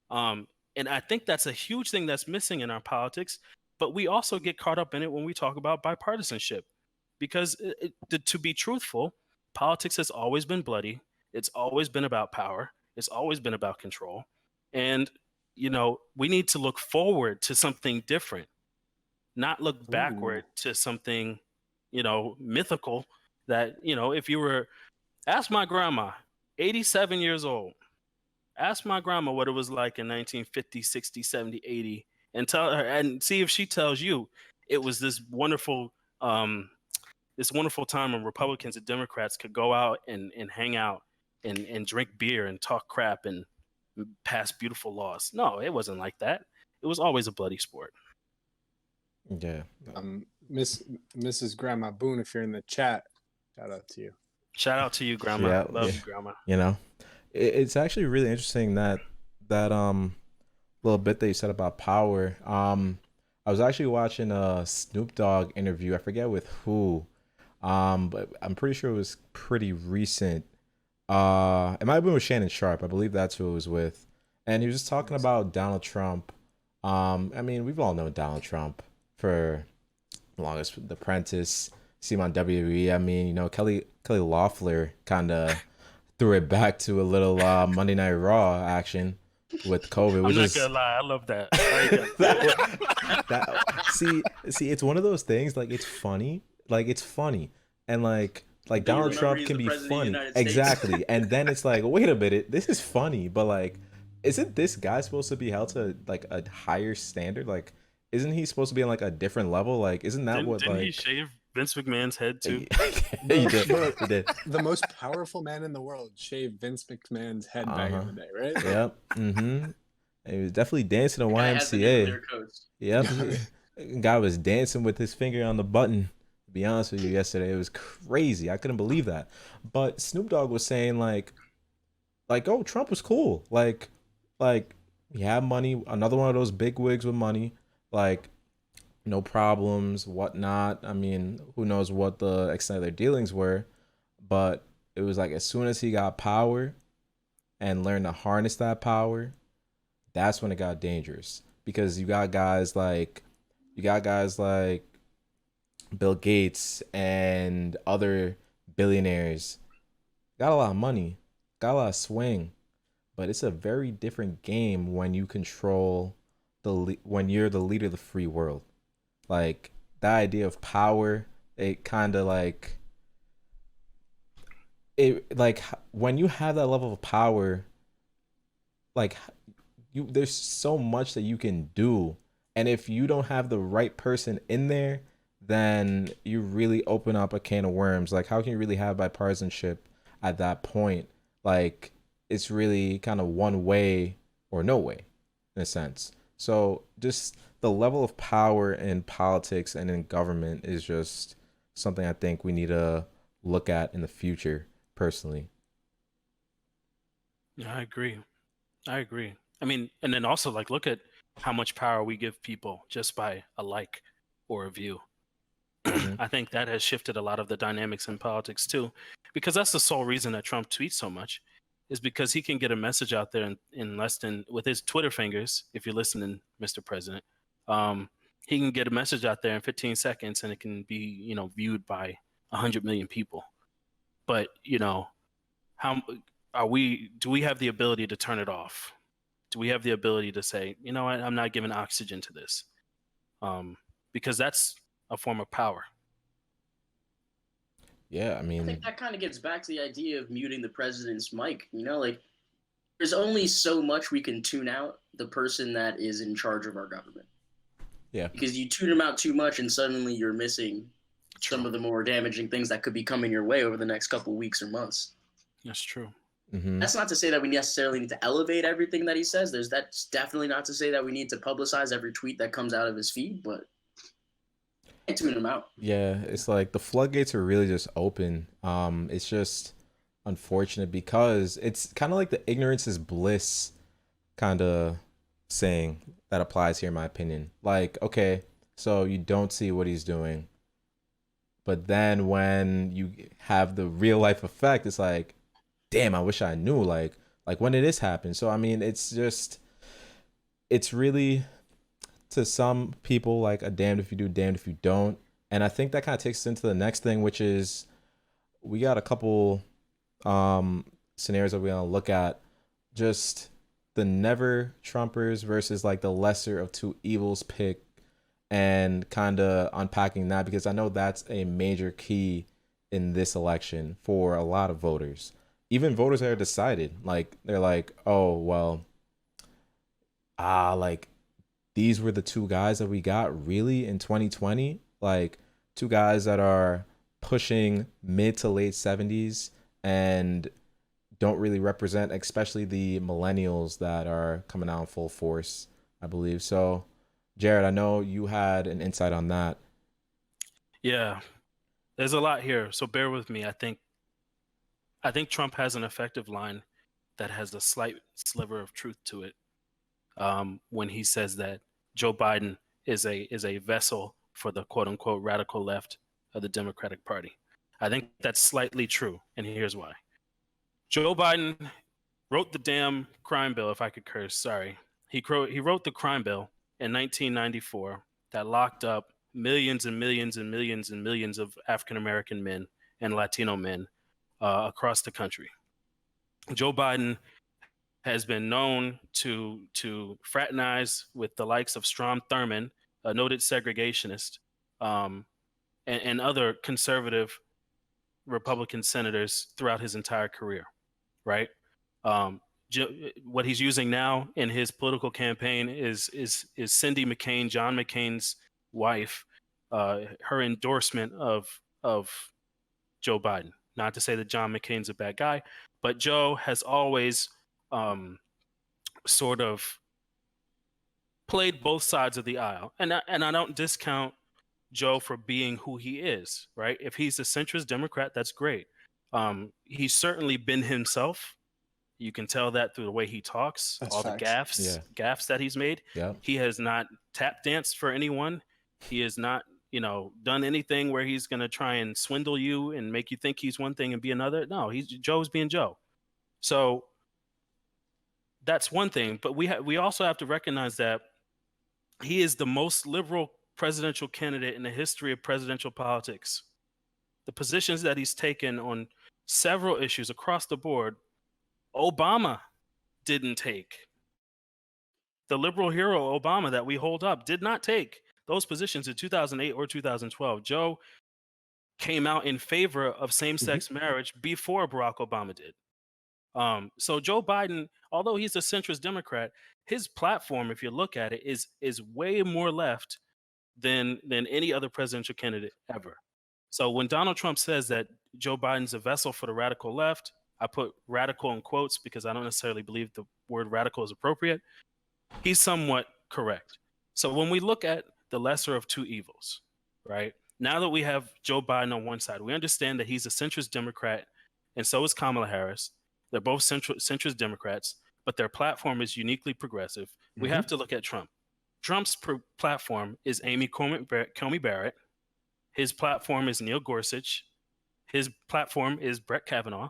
And I think that's a huge thing that's missing in our politics. But we also get caught up in it when we talk about bipartisanship. Because to be truthful, politics has always been bloody. It's always been about power. It's always been about control. And, we need to look forward to something different, not look backward to something, mythical that, if you were, ask my grandma, 87 years old, ask my grandma what it was like in 1950, 60, 70, 80, and tell her and see if she tells you it was this wonderful time when Republicans and Democrats could go out and hang out and drink beer and talk crap and pass beautiful laws. No, it wasn't like that. It was always a bloody sport. Yeah. Mrs. Grandma Boone, if you're in the chat, shout out to you. Shout out to you, Grandma. Yeah, Love you, Grandma. It's actually really interesting that little bit that you said about power. I was actually watching a Snoop Dogg interview. I forget with who. But I'm pretty sure it was pretty recent. It might have been with Shannon Sharp. I believe that's who it was with. And he was just talking about Donald Trump. I mean, we've all known Donald Trump for the longest. The Apprentice, see him on WWE. I mean, Kelly Loeffler kind of threw it back to a little Monday Night Raw action with COVID. I'm not gonna lie, I love that. See, it's one of those things. Like, it's funny. And like Donald Trump can be funny, exactly. And then it's like, wait a minute, this is funny, but like, isn't this guy supposed to be held to like a higher standard? Like, isn't he supposed to be on like a different level? Like, isn't that didn't he shave Vince McMahon's head too. He did. He did. The most powerful man in the world shaved Vince McMahon's head back in the day, right? Yep. Mm-hmm. He was definitely dancing in Guy has the nuclear YMCA. codes. Yep. Guy was dancing with his finger on the button. To be honest with you, yesterday it was crazy. I couldn't believe that. But Snoop Dogg was saying like, oh, Trump was cool. Like he had money. Another one of those big wigs with money. Like, no problems, whatnot. I mean, who knows what the extent of their dealings were, but it was like as soon as he got power and learned to harness that power, that's when it got dangerous. Because you got guys like Bill Gates and other billionaires got a lot of money, got a lot of swing, but it's a very different game when you control when you're the leader of the free world. Like, that idea of power, it kind of like when you have that level of power, like there's so much that you can do, and if you don't have the right person in there, then you really open up a can of worms. Like, how can you really have bipartisanship at that point? Like, it's really kind of one way or no way, in a sense. So just the level of power in politics and in government is just something I think we need to look at in the future, personally. Yeah, I agree. I mean, and then also, like, look at how much power we give people just by a like or a view. I think that has shifted a lot of the dynamics in politics too, because that's the sole reason that Trump tweets so much, is because he can get a message out there in less than, with his Twitter fingers, if you're listening, Mr. President, he can get a message out there in 15 seconds and it can be, viewed by 100 million people. But, how do we have the ability to turn it off? Do we have the ability to say, you know what, I'm not giving oxygen to this? Because that's a form of power. Yeah, I mean, I think that kind of gets back to the idea of muting the president's mic. Like, there's only so much we can tune out the person that is in charge of our government. Yeah. Because you tune them out too much and suddenly you're missing some of the more damaging things that could be coming your way over the next couple of weeks or months. That's true. Mm-hmm. That's not to say that we necessarily need to elevate everything that he says. That's definitely not to say that we need to publicize every tweet that comes out of his feed, but tune him out. Yeah, it's like the floodgates are really just open. It's just unfortunate because it's kind of like the ignorance is bliss kind of saying that applies here, in my opinion. Like, okay, so you don't see what he's doing, but then when you have the real life effect, it's like, damn, I wish I knew. Like when did this happen? So I mean, it's really, to some people, like a damned if you do, damned if you don't. And I think that kind of takes us into the next thing, which is we got a couple scenarios that we're going to look at. Just the never Trumpers versus like the lesser of two evils pick, and kind of unpacking that, because I know that's a major key in this election for a lot of voters. Even voters that are decided, like they're like, oh, well, like these were the two guys that we got really in 2020, like two guys that are pushing mid to late 70s and don't really represent, especially the millennials that are coming out in full force, I believe. So, Jared, I know you had an insight on that. Yeah, there's a lot here, so bear with me. I think Trump has an effective line that has a slight sliver of truth to it, when he says that Joe Biden is a vessel for the quote unquote radical left of the Democratic Party. I think that's slightly true, and here's why. Joe Biden wrote the damn crime bill, if I could curse, sorry. He wrote the crime bill in 1994 that locked up millions and millions and millions and millions of African American men and Latino men across the country. Joe Biden has been known to fraternize with the likes of Strom Thurmond, a noted segregationist, and other conservative Republican senators throughout his entire career, right? What he's using now in his political campaign is Cindy McCain, John McCain's wife, her endorsement of Joe Biden. Not to say that John McCain's a bad guy, but Joe has always sort of played both sides of the aisle, and I don't discount Joe for being who he is. Right? If he's a centrist Democrat, that's great. He's certainly been himself. You can tell that through the way he talks, That's all facts. the gaffes that he's made. Yeah. He has not tap danced for anyone. He has not, done anything where he's going to try and swindle you and make you think he's one thing and be another. No, Joe's being Joe. So that's one thing. But we also have to recognize that he is the most liberal presidential candidate in the history of presidential politics. The positions that he's taken on several issues across the board, Obama didn't take. The liberal hero Obama that we hold up did not take those positions in 2008 or 2012. Joe came out in favor of same-sex marriage before Barack Obama did. So Joe Biden, although he's a centrist Democrat, his platform, if you look at it, is way more left than any other presidential candidate ever. So when Donald Trump says that Joe Biden's a vessel for the radical left, I put radical in quotes because I don't necessarily believe the word radical is appropriate. He's somewhat correct. So when we look at the lesser of two evils, right? Now that we have Joe Biden on one side, we understand that he's a centrist Democrat, and so is Kamala Harris. They're both centrist Democrats, but their platform is uniquely progressive. We have to look at Trump. Trump's platform is Amy Coney Barrett. His platform is Neil Gorsuch. His platform is Brett Kavanaugh,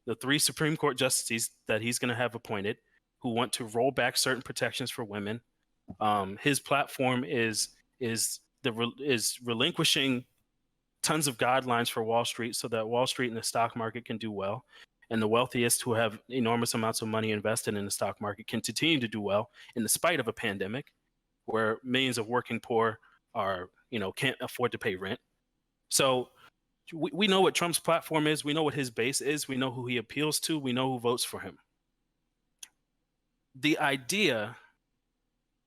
the 3 Supreme Court justices that he's going to have appointed who want to roll back certain protections for women. His platform is relinquishing tons of guidelines for Wall Street so that Wall Street and the stock market can do well. And the wealthiest who have enormous amounts of money invested in the stock market can continue to do well in spite of a pandemic where millions of working poor are, can't afford to pay rent. So we know what Trump's platform is. We know what his base is. We know who he appeals to. We know who votes for him. The idea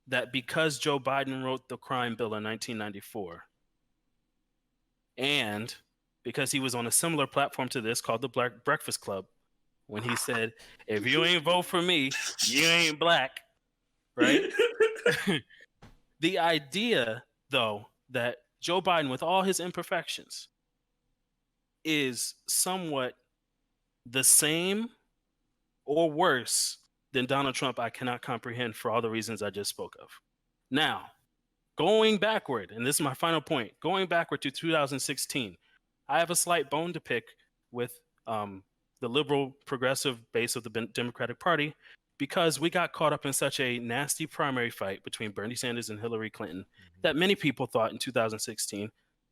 that because Joe Biden wrote the crime bill in 1994 and because he was on a similar platform to this called the Black Breakfast Club, when he said, if you ain't vote for me, you ain't black, right? The idea, though, that Joe Biden, with all his imperfections, is somewhat the same or worse than Donald Trump, I cannot comprehend for all the reasons I just spoke of. Now, going backward, and this is my final point, going backward to 2016, I have a slight bone to pick with the liberal progressive base of the Democratic Party because we got caught up in such a nasty primary fight between Bernie Sanders and Hillary Clinton that many people thought in 2016,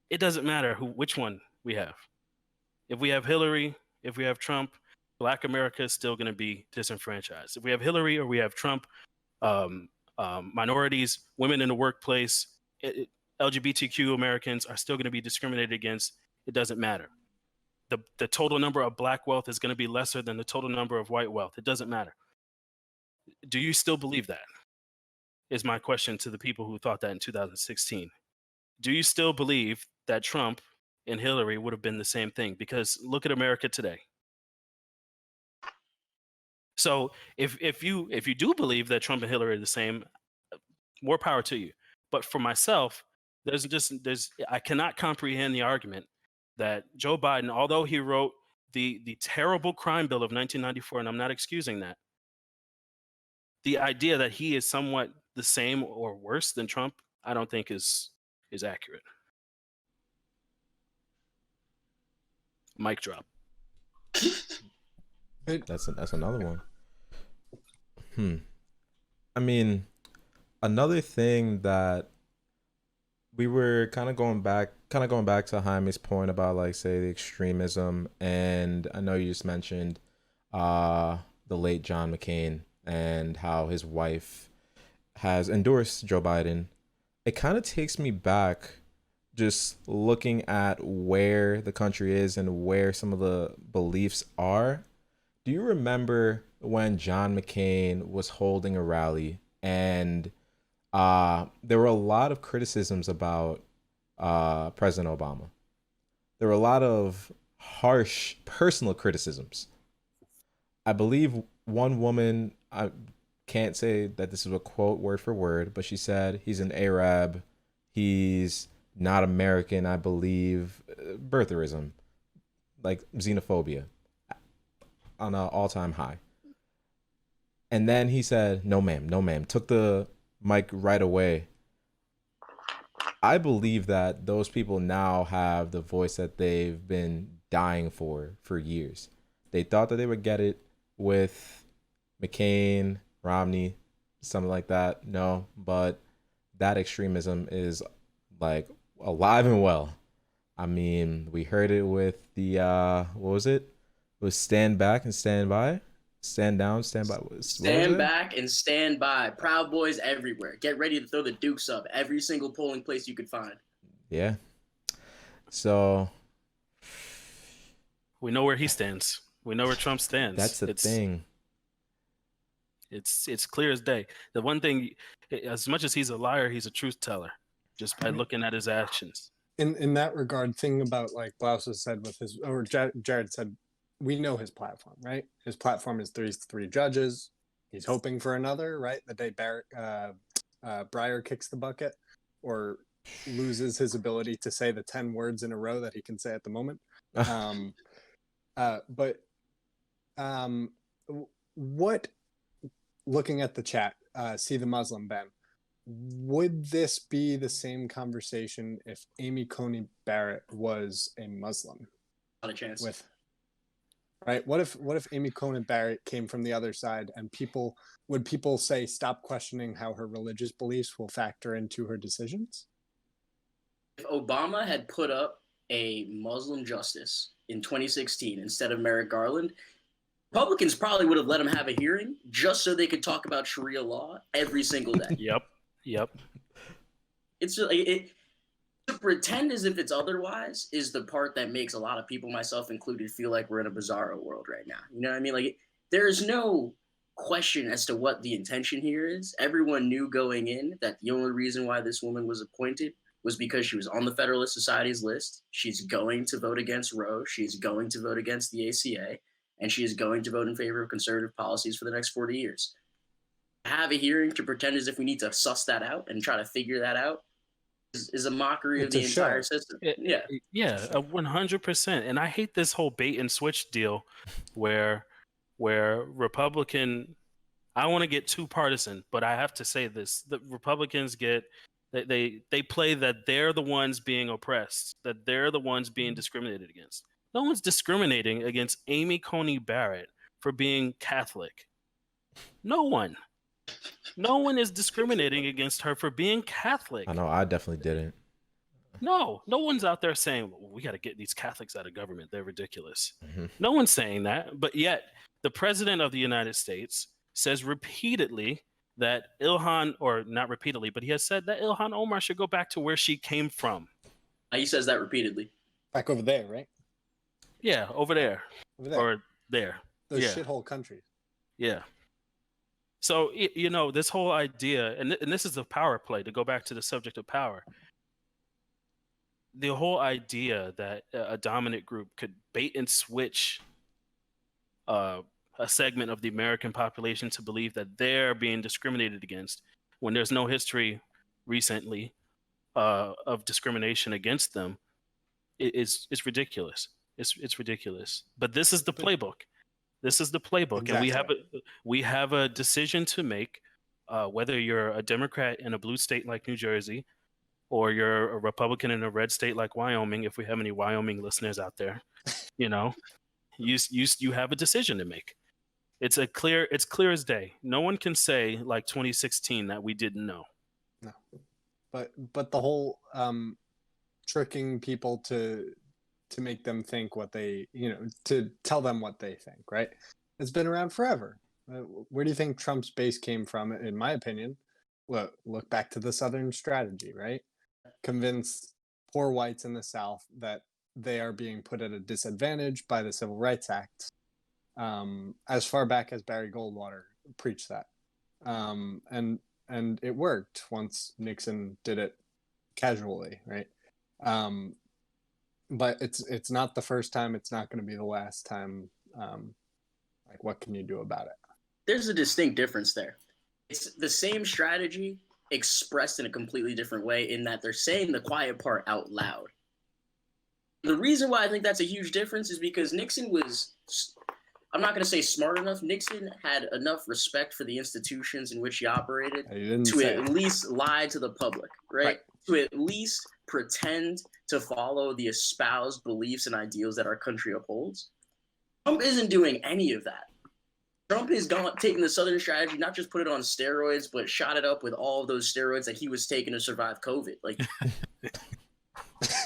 it doesn't matter which one we have. If we have Hillary, if we have Trump, Black America is still going to be disenfranchised. If we have Hillary or we have Trump, minorities, women in the workplace, LGBTQ Americans are still going to be discriminated against. It doesn't matter. The total number of black wealth is going to be lesser than the total number of white wealth. It doesn't matter. Do you still believe that? Is my question to the people who thought that in 2016. Do you still believe that Trump and Hillary would have been the same thing? Because look at America today. So if you do believe that Trump and Hillary are the same, more power to you. But for myself, I cannot comprehend the argument that Joe Biden, although he wrote the terrible crime bill of 1994, and I'm not excusing that, the idea that he is somewhat the same or worse than Trump, I don't think is accurate. Mic drop. That's another one. I mean, another thing that we were kind of going back to Jaime's point about, like, say, the extremism, and I know you just mentioned the late John McCain and how his wife has endorsed Joe Biden. It kind of takes me back just looking at where the country is and where some of the beliefs are. Do you remember when John McCain was holding a rally and there were a lot of criticisms about President Obama. There were a lot of harsh personal criticisms. I believe one woman, I can't say that this is a quote word for word, but she said he's an Arab, he's not American, I believe, birtherism, like xenophobia on an all-time high. And then he said, no ma'am, no ma'am, took the mic right away. I believe that those people now have the voice that they've been dying for years. They thought that they would get it with McCain, Romney, something like that. No, but that extremism is like alive and well. I mean, we heard it with the what was it? It was stand back and stand by, stand down, stand by. Stand back and stand by. Proud Boys everywhere. Get ready to throw the dukes up every single polling place you could find. Yeah. So we know where he stands. We know where Trump stands. That's the thing. It's clear as day. The one thing, as much as he's a liar, he's a truth teller, just by looking at his actions. In that regard, thing about like Blouse said with his, or Jared said, we know his platform, right? His platform is three judges. He's hoping for another, right? The day Breyer kicks the bucket or loses his ability to say the 10 words in a row that he can say at the moment. What, looking at the chat, see the Muslim ban, would this be the same conversation if Amy Coney Barrett was a Muslim? Not a chance. Right? What if Amy Coney Barrett came from the other side, and would people say stop questioning how her religious beliefs will factor into her decisions? If Obama had put up a Muslim justice in 2016 instead of Merrick Garland, Republicans probably would have let him have a hearing just so they could talk about Sharia law every single day. Yep. It's just, to pretend as if it's otherwise is the part that makes a lot of people, myself included, feel like we're in a bizarro world right now. You know what I mean? Like, there's no question as to what the intention here is. Everyone knew going in that the only reason why this woman was appointed was because she was on the Federalist Society's list. She's going to vote against Roe. She's going to vote against the ACA. And she is going to vote in favor of conservative policies for the next 40 years. Have a hearing to pretend as if we need to suss that out and try to figure that out is a mockery of the entire system. Yeah, 100%. And I hate this whole bait and switch deal where Republican, I want to get too partisan, but I have to say this: the Republicans they play that they're the ones being oppressed, that they're the ones being discriminated against. No one's discriminating against Amy Coney Barrett for being Catholic. No one is discriminating against her for being Catholic. I know, I definitely didn't. No one's out there saying, well, we got to get these Catholics out of government. They're ridiculous. Mm-hmm. No one's saying that. But yet the president of the United States says repeatedly that Ilhan, or not repeatedly, but he has said that Ilhan Omar should go back to where she came from. He says that repeatedly. Back over there, right? Yeah, over there. Or there. Those shithole countries. Yeah. So, you know, this whole idea, and this is the power play, to go back to the subject of power. The whole idea that a dominant group could bait and switch a segment of the American population to believe that they're being discriminated against when there's no history recently of discrimination against them is ridiculous. It's ridiculous. But this is the playbook. This is the playbook, exactly. And we have a decision to make, whether you're a Democrat in a blue state like New Jersey, or you're a Republican in a red state like Wyoming. If we have any Wyoming listeners out there, you know, you have a decision to make. It's clear as day. No one can say like 2016 that we didn't know. No, but the whole tricking people to make them think what they, to tell them what they think, right? It's been around forever. Where do you think Trump's base came from? In my opinion, look back to the Southern strategy, right? Convince poor whites in the South that they are being put at a disadvantage by the Civil Rights Act. As far back as Barry Goldwater preached that. And it worked once Nixon did it casually, right? But it's not the first time. It's not going to be the last time. Like, what can you do about it? There's a distinct difference there. It's the same strategy expressed in a completely different way, in that they're saying the quiet part out loud. The reason why I think that's a huge difference is because Nixon was, I'm not going to say smart enough. Nixon had enough respect for the institutions in which he operated to at least lie to the public, right? To at least pretend to follow the espoused beliefs and ideals that our country upholds. Trump isn't doing any of that. Trump has taken the Southern strategy, not just put it on steroids, but shot it up with all of those steroids that he was taking to survive COVID. Like,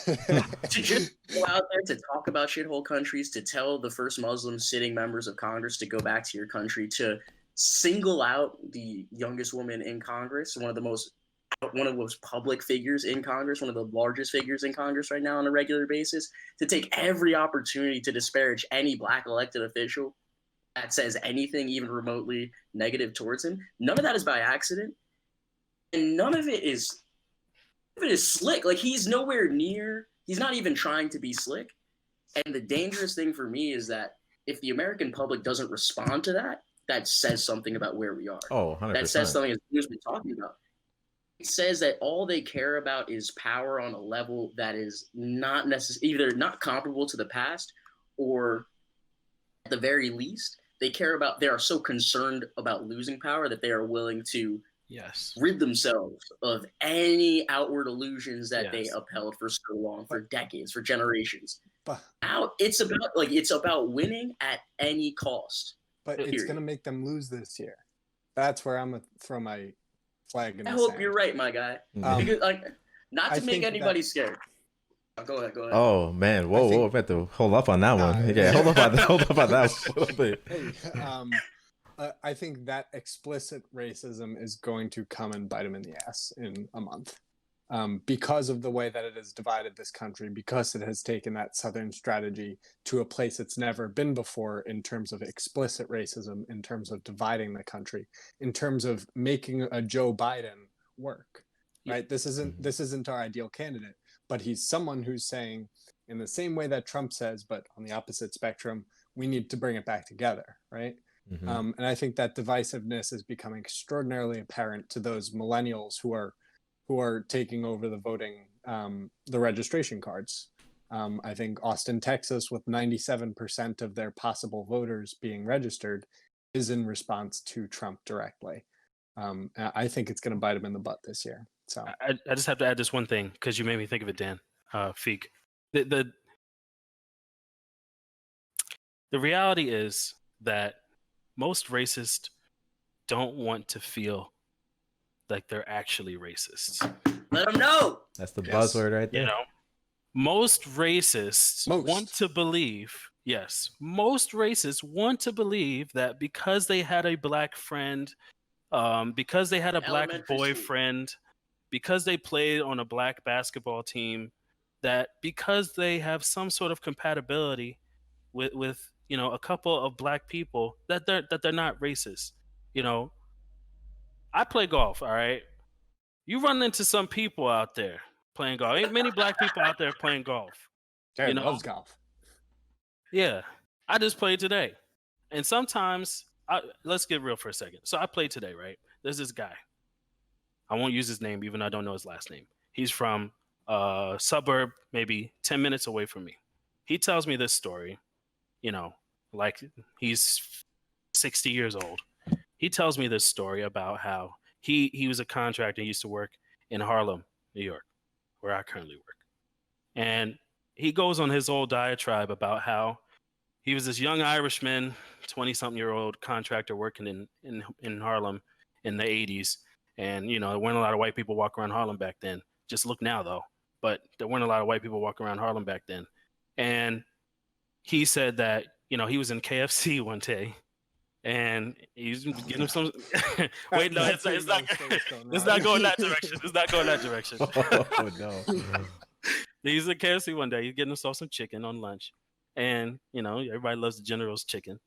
to just go out there to talk about shithole countries, to tell the first Muslim sitting members of Congress to go back to your country, to single out the youngest woman in Congress, one of the most public figures in Congress, one of the largest figures in Congress right now on a regular basis, to take every opportunity to disparage any black elected official that says anything even remotely negative towards him. None of that is by accident, and none of it is slick. Like, he's nowhere near, he's not even trying to be slick. And the dangerous thing for me is that if the American public doesn't respond to that, that says something about where we are. Oh, 100%. That says something, as we've been talking about. It says that all they care about is power on a level that is not either not comparable to the past, or at the very least, they are so concerned about losing power that they are willing to rid themselves of any outward illusions that they upheld for so long, for decades, for generations. Now it's about winning at any cost. But it's going to make them lose this year. That's where I'm going to throw my flag in the sand. I hope sand. You're right, my guy. Because, not to make anybody scared. Go ahead. Oh man, whoa! I have to hold up on that one. Yeah, hold up on that one. Hey, I think that explicit racism is going to come and bite him in the ass in a month, because of the way that it has divided this country, because it has taken that Southern strategy to a place it's never been before in terms of explicit racism, in terms of dividing the country, in terms of making a Joe Biden work. Right? This isn't our ideal candidate. But he's someone who's saying, in the same way that Trump says, but on the opposite spectrum, we need to bring it back together, right? Mm-hmm. And I think that divisiveness is becoming extraordinarily apparent to those millennials who are taking over the voting, the registration cards. I think Austin, Texas, with 97% of their possible voters being registered, is in response to Trump directly. I think it's going to bite him in the butt this year. So I just have to add this one thing, because you made me think of it, Dan. Feek. The reality is that most racists don't want to feel like they're actually racists. Let them know. That's the buzzword right there. You know, most racists want to believe. Yes, most racists want to believe that because they had a black friend, because they had a black boyfriend, because they played on a black basketball team, that because they have some sort of compatibility with a couple of black people, that they're not racist. I play golf, all right? You run into some people out there playing golf. Ain't many black people out there playing golf. Jared loves golf. Yeah, I just played today. And sometimes, let's get real for a second. So I played today, right? There's this guy. I won't use his name, even though I don't know his last name. He's from a suburb, maybe 10 minutes away from me. He tells me this story, like he's 60 years old. He tells me this story about how he was a contractor. He used to work in Harlem, New York, where I currently work. And he goes on his old diatribe about how he was this young Irishman, 20-something-year-old contractor working in Harlem in the 80s. And, there weren't a lot of white people walking around Harlem back then. Just look now, though. But there weren't a lot of white people walking around Harlem back then. And he said that, he was in KFC one day. And he's getting him some... Wait, no, it's not going that direction. It's not going that direction. Oh, no. He's at KFC one day. He's getting himself some chicken on lunch. And, everybody loves the General's chicken.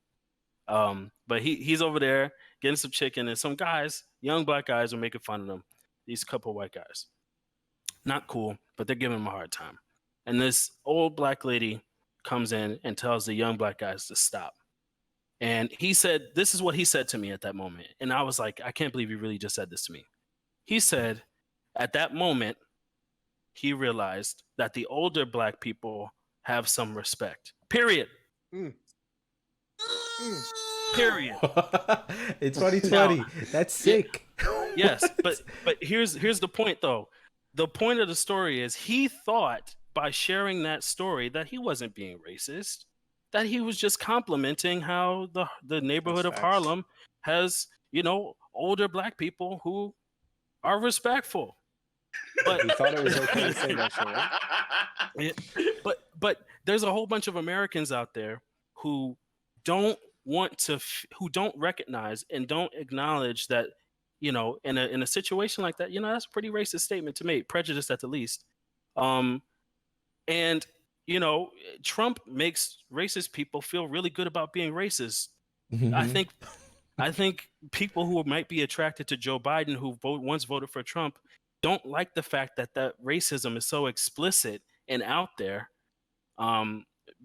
But he's over there getting some chicken, and some guys, young black guys, are making fun of him. These couple white guys. Not cool. but they're giving him a hard time. And this old black lady comes in and tells the young black guys to stop. And he said, this is what he said to me at that moment. And I was like, I can't believe he really just said this to me. He said, at that moment, he realized that the older black people have some respect. Period. Period. In 2020. Now, that's sick. Yes, but here's the point though. The point of the story is he thought by sharing that story that he wasn't being racist, that he was just complimenting how the neighborhood of Harlem has, older black people who are respectful. But he thought it was okay to say that shit, right? But there's a whole bunch of Americans out there who don't who don't recognize and don't acknowledge that, in a situation like that, that's a pretty racist statement to make, prejudiced at the least. And Trump makes racist people feel really good about being racist. Mm-hmm. I think people who might be attracted to Joe Biden, who once voted for Trump, don't like the fact that racism is so explicit and out there,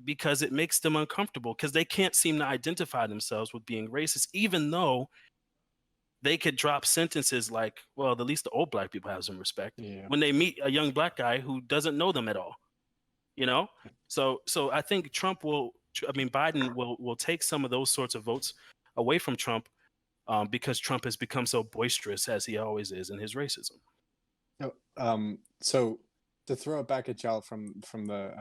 because it makes them uncomfortable, because they can't seem to identify themselves with being racist, even though they could drop sentences like, well, at least the old black people have some respect, when they meet a young black guy who doesn't know them at all. So I think Biden will take some of those sorts of votes away from Trump, because Trump has become so boisterous, as he always is, in his racism. So to throw it back at y'all from the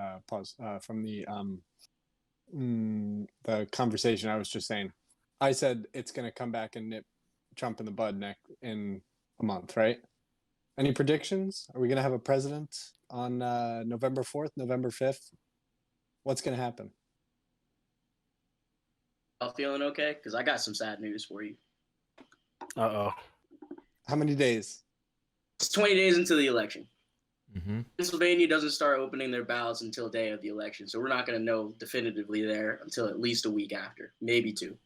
the conversation I was just saying, I said it's going to come back and nip Trump in the bud in a month, right? Any predictions? Are we going to have a president on November 4th, November 5th? What's going to happen? I'm feeling okay, because I got some sad news for you. Uh-oh. How many days? It's 20 days until the election. Mm-hmm. Pennsylvania doesn't start opening their ballots until day of the election, so we're not going to know definitively there until at least a week after, maybe 2.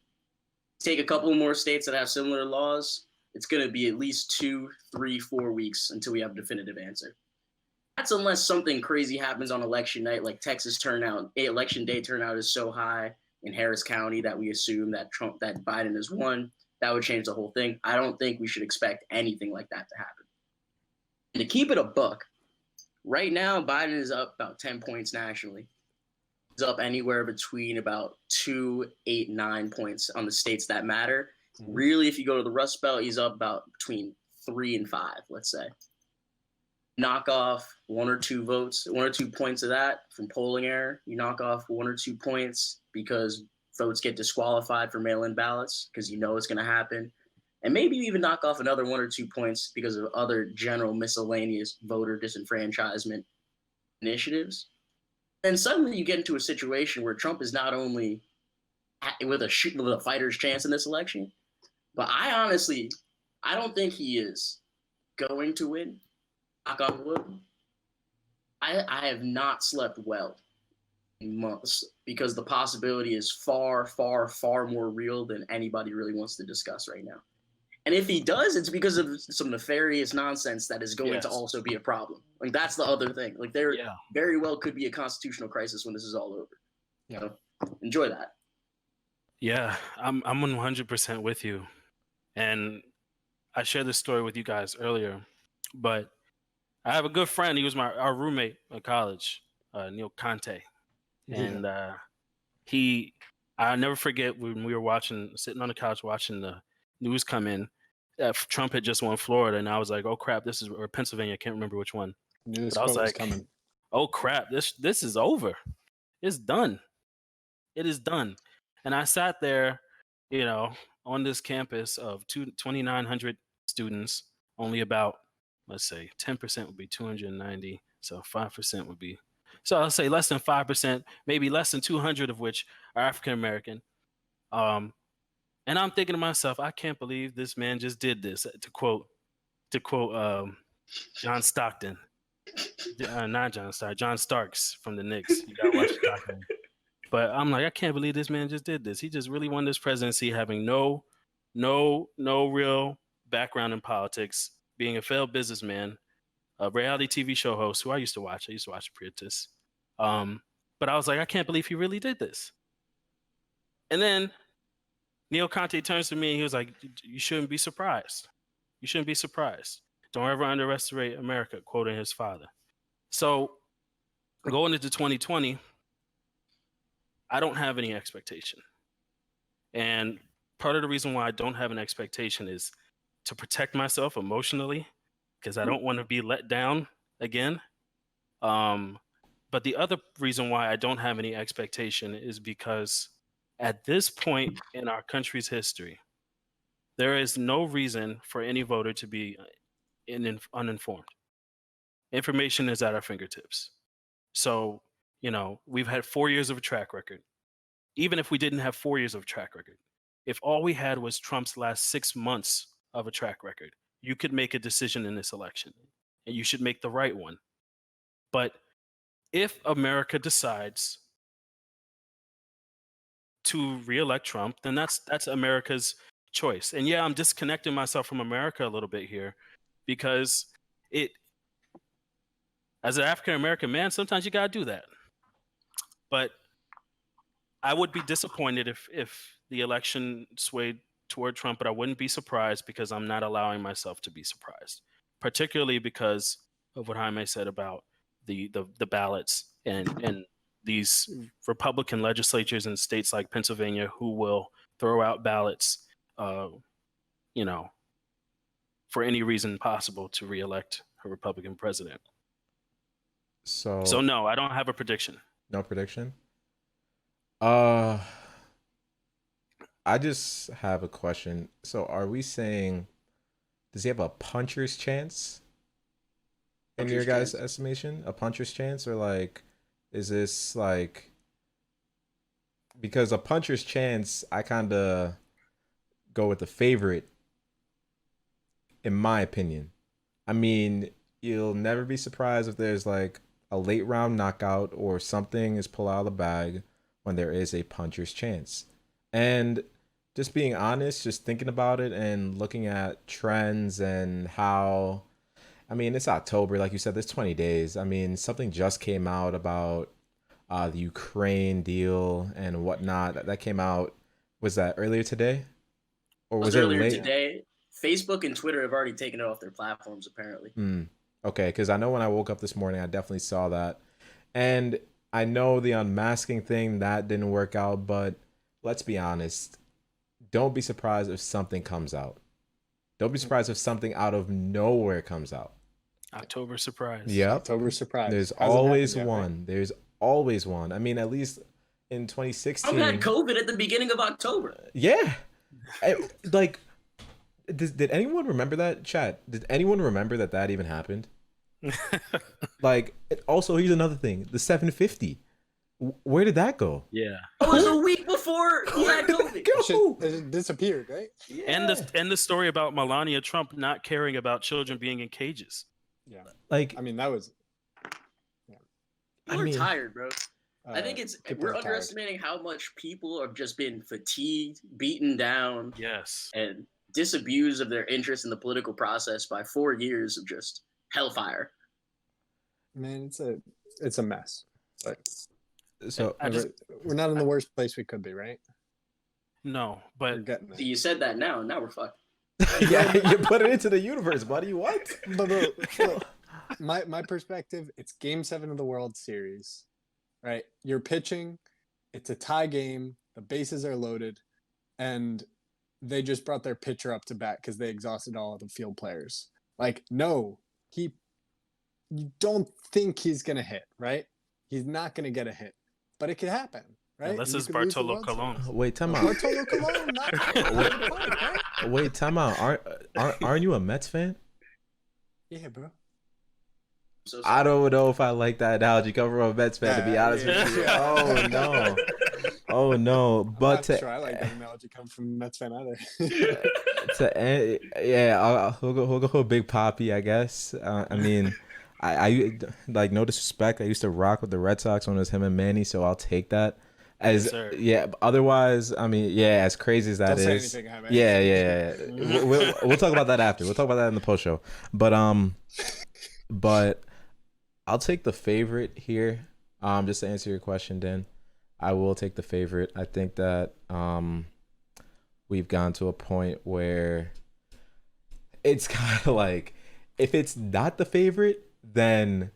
Take a couple more states that have similar laws, it's going to be at least 2, 3, 4 weeks until we have a definitive answer. That's unless something crazy happens on election night, like Texas turnout. Election day turnout is so high in Harris County that we assume that Biden has won. That would change the whole thing. I don't think we should expect anything like that to happen. And to keep it a buck, right now Biden is up about 10 points nationally. He's up anywhere between about 2, 8, 9 points on the states that matter. Mm-hmm. Really, if you go to the Rust Belt, he's up about between 3 and 5, let's say. Knock off 1 or 2 votes, 1 or 2 points of that from polling error. You knock off 1 or 2 points because votes get disqualified for mail-in ballots, because it's going to happen. And maybe you even knock off another 1 or 2 points because of other general miscellaneous voter disenfranchisement initiatives. And suddenly you get into a situation where Trump is not only with a fighter's chance in this election, but I don't think he is going to win. Knock on wood. I have not slept well in months, because the possibility is far, far, far more real than anybody really wants to discuss right now. And if he does, it's because of some nefarious nonsense that is going to also be a problem. Like, that's the other thing. Like, there very well could be a constitutional crisis when this is all over. Yeah. So, enjoy that. Yeah, I'm 100% with you. And I shared this story with you guys earlier, but I have a good friend. He was our roommate in college, Neil Conte. And I'll never forget when we were sitting on the couch watching the news come in, that Trump had just won Florida, and I was like, oh crap, or Pennsylvania, I can't remember which one. But I was like, coming. Oh crap, this is over. It's done. It is done. And I sat there, on this campus of 2,900 students, only about, let's say, 10% would be 290, so 5% would be, so I'll say less than 5%, maybe less than 200 of which are African American. And I'm thinking to myself, I can't believe this man just did this. To quote John Stockton, not John Stockton, John Starks from the Knicks. You gotta watch Stockton. But I'm like, I can't believe this man just did this. He just really won this presidency, having no real background in politics, being a failed businessman, a reality TV show host who I used to watch. I used to watch Apprentice. But I was like, I can't believe he really did this. And then Neil Conte turns to me and he was like, you shouldn't be surprised. You shouldn't be surprised. Don't ever underestimate America, quoting his father. So going into 2020, I don't have any expectation. And part of the reason why I don't have an expectation is to protect myself emotionally, because I don't want to be let down again. But the other reason why I don't have any expectation is because at this point in our country's history, there is no reason for any voter to be uninformed. Information is at our fingertips. So, we've had 4 years of a track record. Even if we didn't have 4 years of a track record, if all we had was Trump's last 6 months of a track record, you could make a decision in this election, and you should make the right one. But if America decides to reelect Trump, then that's America's choice. And yeah, I'm disconnecting myself from America a little bit here, because as an African American man, sometimes you gotta do that. But I would be disappointed if the election swayed toward Trump, but I wouldn't be surprised, because I'm not allowing myself to be surprised, particularly because of what Jaime said about the ballots and these Republican legislatures in states like Pennsylvania who will throw out ballots, for any reason possible to reelect a Republican president. So no, I don't have a prediction. No prediction? I just have a question. So are we saying, does he have a puncher's chance in your guys' estimation? A puncher's chance? Or like, is this like, because a puncher's chance, I kind of go with the favorite, in my opinion. I mean, you'll never be surprised if there's like a late round knockout or something is pulled out of the bag when there is a puncher's chance. And just being honest, just thinking about it and looking at trends and how, I mean, it's October, like you said, there's 20 days. I mean, something just came out about the Ukraine deal and whatnot. That came out, was that earlier today? Or was it earlier late? Today? Facebook and Twitter have already taken it off their platforms, apparently. Okay, because I know when I woke up this morning, I definitely saw that. And I know the unmasking thing, that didn't work out, but let's be honest. Don't be surprised if something comes out. Don't be surprised if something out of nowhere comes out. October surprise. Yep. October surprise. There's always one. Right? There's always one. I mean, at least in 2016. I had COVID at the beginning of October. Yeah. Like, did anyone remember that, chat? Did anyone remember that even happened? Like, also, here's another thing. The 750. Where did that go? Yeah. It was a week before he had COVID. It disappeared, right? Yeah. And the story about Melania Trump not caring about children being in cages. Yeah. Like, I mean, that was... Yeah. We're tired, bro. I think we're underestimating how much people have just been fatigued, beaten down. Yes. And disabused of their interest in the political process by 4 years of just hellfire. Man, it's a mess. But so we're not in the worst place we could be, right? No, but you said that now we're fucked. Yeah, you put it into the universe, buddy. What? But my perspective, it's Game 7 of the World Series, right? You're pitching, it's a tie game, the bases are loaded, and they just brought their pitcher up to bat because they exhausted all of the field players. Like, no, you don't think he's gonna hit, right? He's not gonna get a hit, but it could happen, right? Unless it's Bartolo Colon. Wait, time out. Bartolo Colon, right? Wait, time out. Aren't you a Mets fan? Yeah, bro. So I don't know if I like that analogy coming from a Mets fan, to be honest with you. Oh no. Oh no. But I'm not sure I like that analogy coming from a Mets fan either. We'll go Big Papi, I guess. I mean, I like, no disrespect, I used to rock with the Red Sox when it was him and Manny, so I'll take that. As otherwise, I mean, as crazy as that Don't is, say anything, yeah. We'll talk about that after. We'll talk about that in the post show. But But I'll take the favorite here. Just to answer your question, Dan, I will take the favorite. I think that we've gone to a point where it's kind of like, if it's not the favorite, then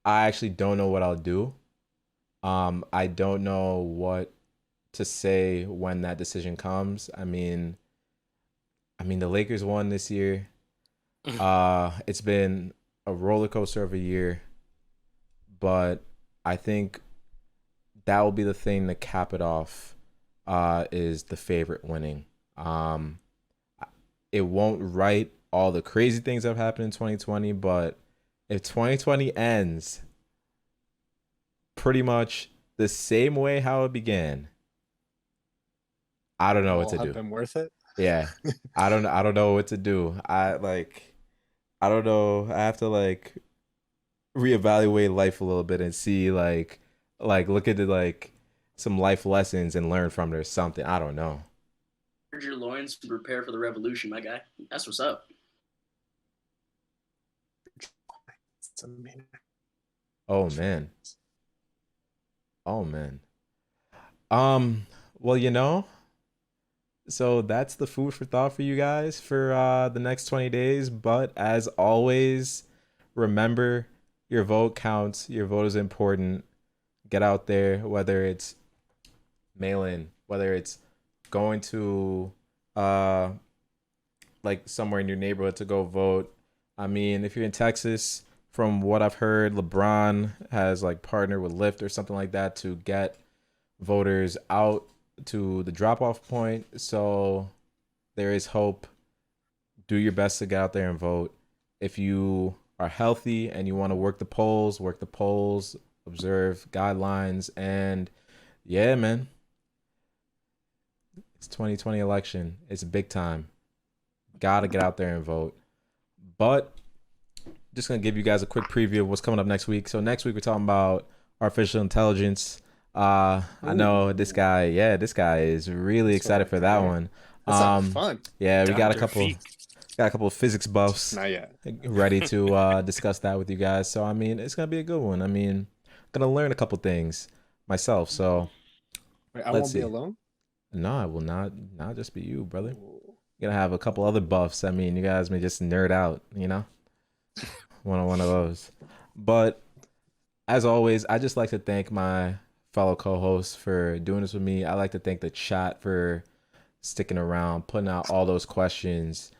I actually don't know what I'll do. I don't know what to say when that decision comes. I mean, the Lakers won this year. It's been a roller coaster of a year, but I think that will be the thing to cap it off. Is the favorite winning. It won't right all the crazy things that have happened in 2020, but if 2020 ends pretty much the same way how it began, I don't know what to do. Have been worth it. Yeah, I don't know what to do. I don't know. I have to like reevaluate life a little bit and see like look at the like some life lessons and learn from it or something. I don't know. Your loins to prepare for the revolution, my guy. That's what's up. Oh man. Well, so that's the food for thought for you guys for the next 20 days. But as always, remember, your vote counts. Your vote is important. Get out there, whether it's mail in, whether it's going to like somewhere in your neighborhood to go vote. I mean, if you're in Texas, from what I've heard, LeBron has like partnered with Lyft or something like that to get voters out to the drop-off point. So there is hope. Do your best to get out there and vote. If you are healthy and you want to work the polls, observe guidelines, and yeah, man. It's 2020 election. It's big time. Gotta get out there and vote. But just gonna give you guys a quick preview of what's coming up next week. So next week we're talking about artificial intelligence. I know this guy is really excited for that one. That's fun. Yeah, we got a couple of physics buffs Not yet. ready to discuss that with you guys. So I mean, it's gonna be a good one. I mean, I'm gonna learn a couple things myself. So wait, I won't be alone. No, I will not just be you, brother. You're gonna have a couple other buffs. I mean, you guys may just nerd out, one of those. But as always, I just like to thank my fellow co-hosts for doing this with me. I like to thank the chat for sticking around, putting out all those questions,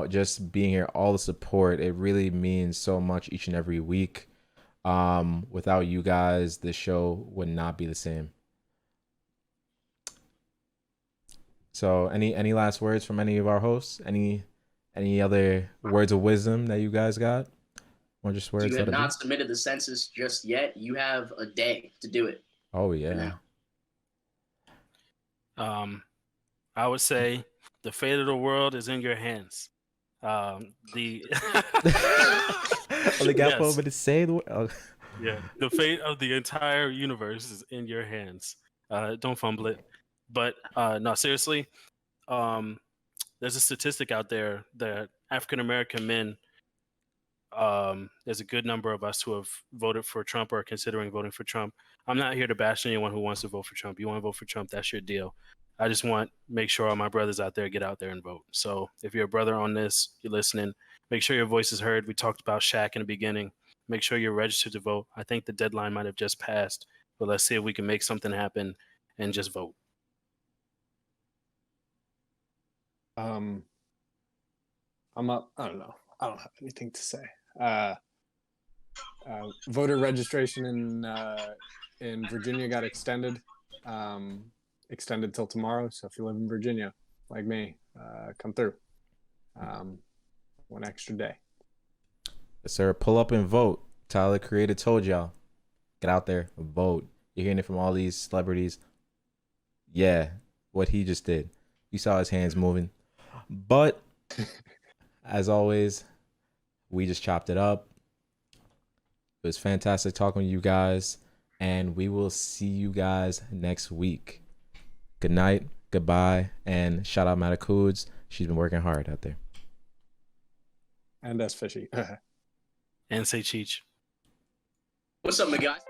just being here, all the support. It really means so much each and every week. Without you guys, this show would not be the same. So any last words from any of our hosts? Any other words of wisdom that you guys got? Or just words you have not submitted the census just yet. You have a day to do it. Oh yeah. I would say the fate of the world is in your hands. The got over to say the word. Yeah, the fate of the entire universe is in your hands. Don't fumble it. But no, seriously, there's a statistic out there that African American men, there's a good number of us who have voted for Trump or are considering voting for Trump. I'm not here to bash anyone who wants to vote for Trump. You want to vote for Trump, that's your deal. I just want to make sure all my brothers out there get out there and vote. So if you're a brother on this, you're listening, make sure your voice is heard. We talked about Shaq in the beginning. Make sure you're registered to vote. I think the deadline might have just passed, but let's see if we can make something happen and just vote. I'm up. I don't know. I don't have anything to say. Voter registration in Virginia got extended till tomorrow. So if you live in Virginia, like me, come through. One extra day. Yes, sir. Pull up and vote. Tyler Creator told y'all. Get out there, vote. You're hearing it from all these celebrities. Yeah, what he just did. You saw his hands moving. But as always, we just chopped it up. It was fantastic talking with you guys, and we will see you guys next week. Good night, goodbye, and shout out Matakuds. She's been working hard out there. And that's fishy. and say Cheech. What's up, my guys?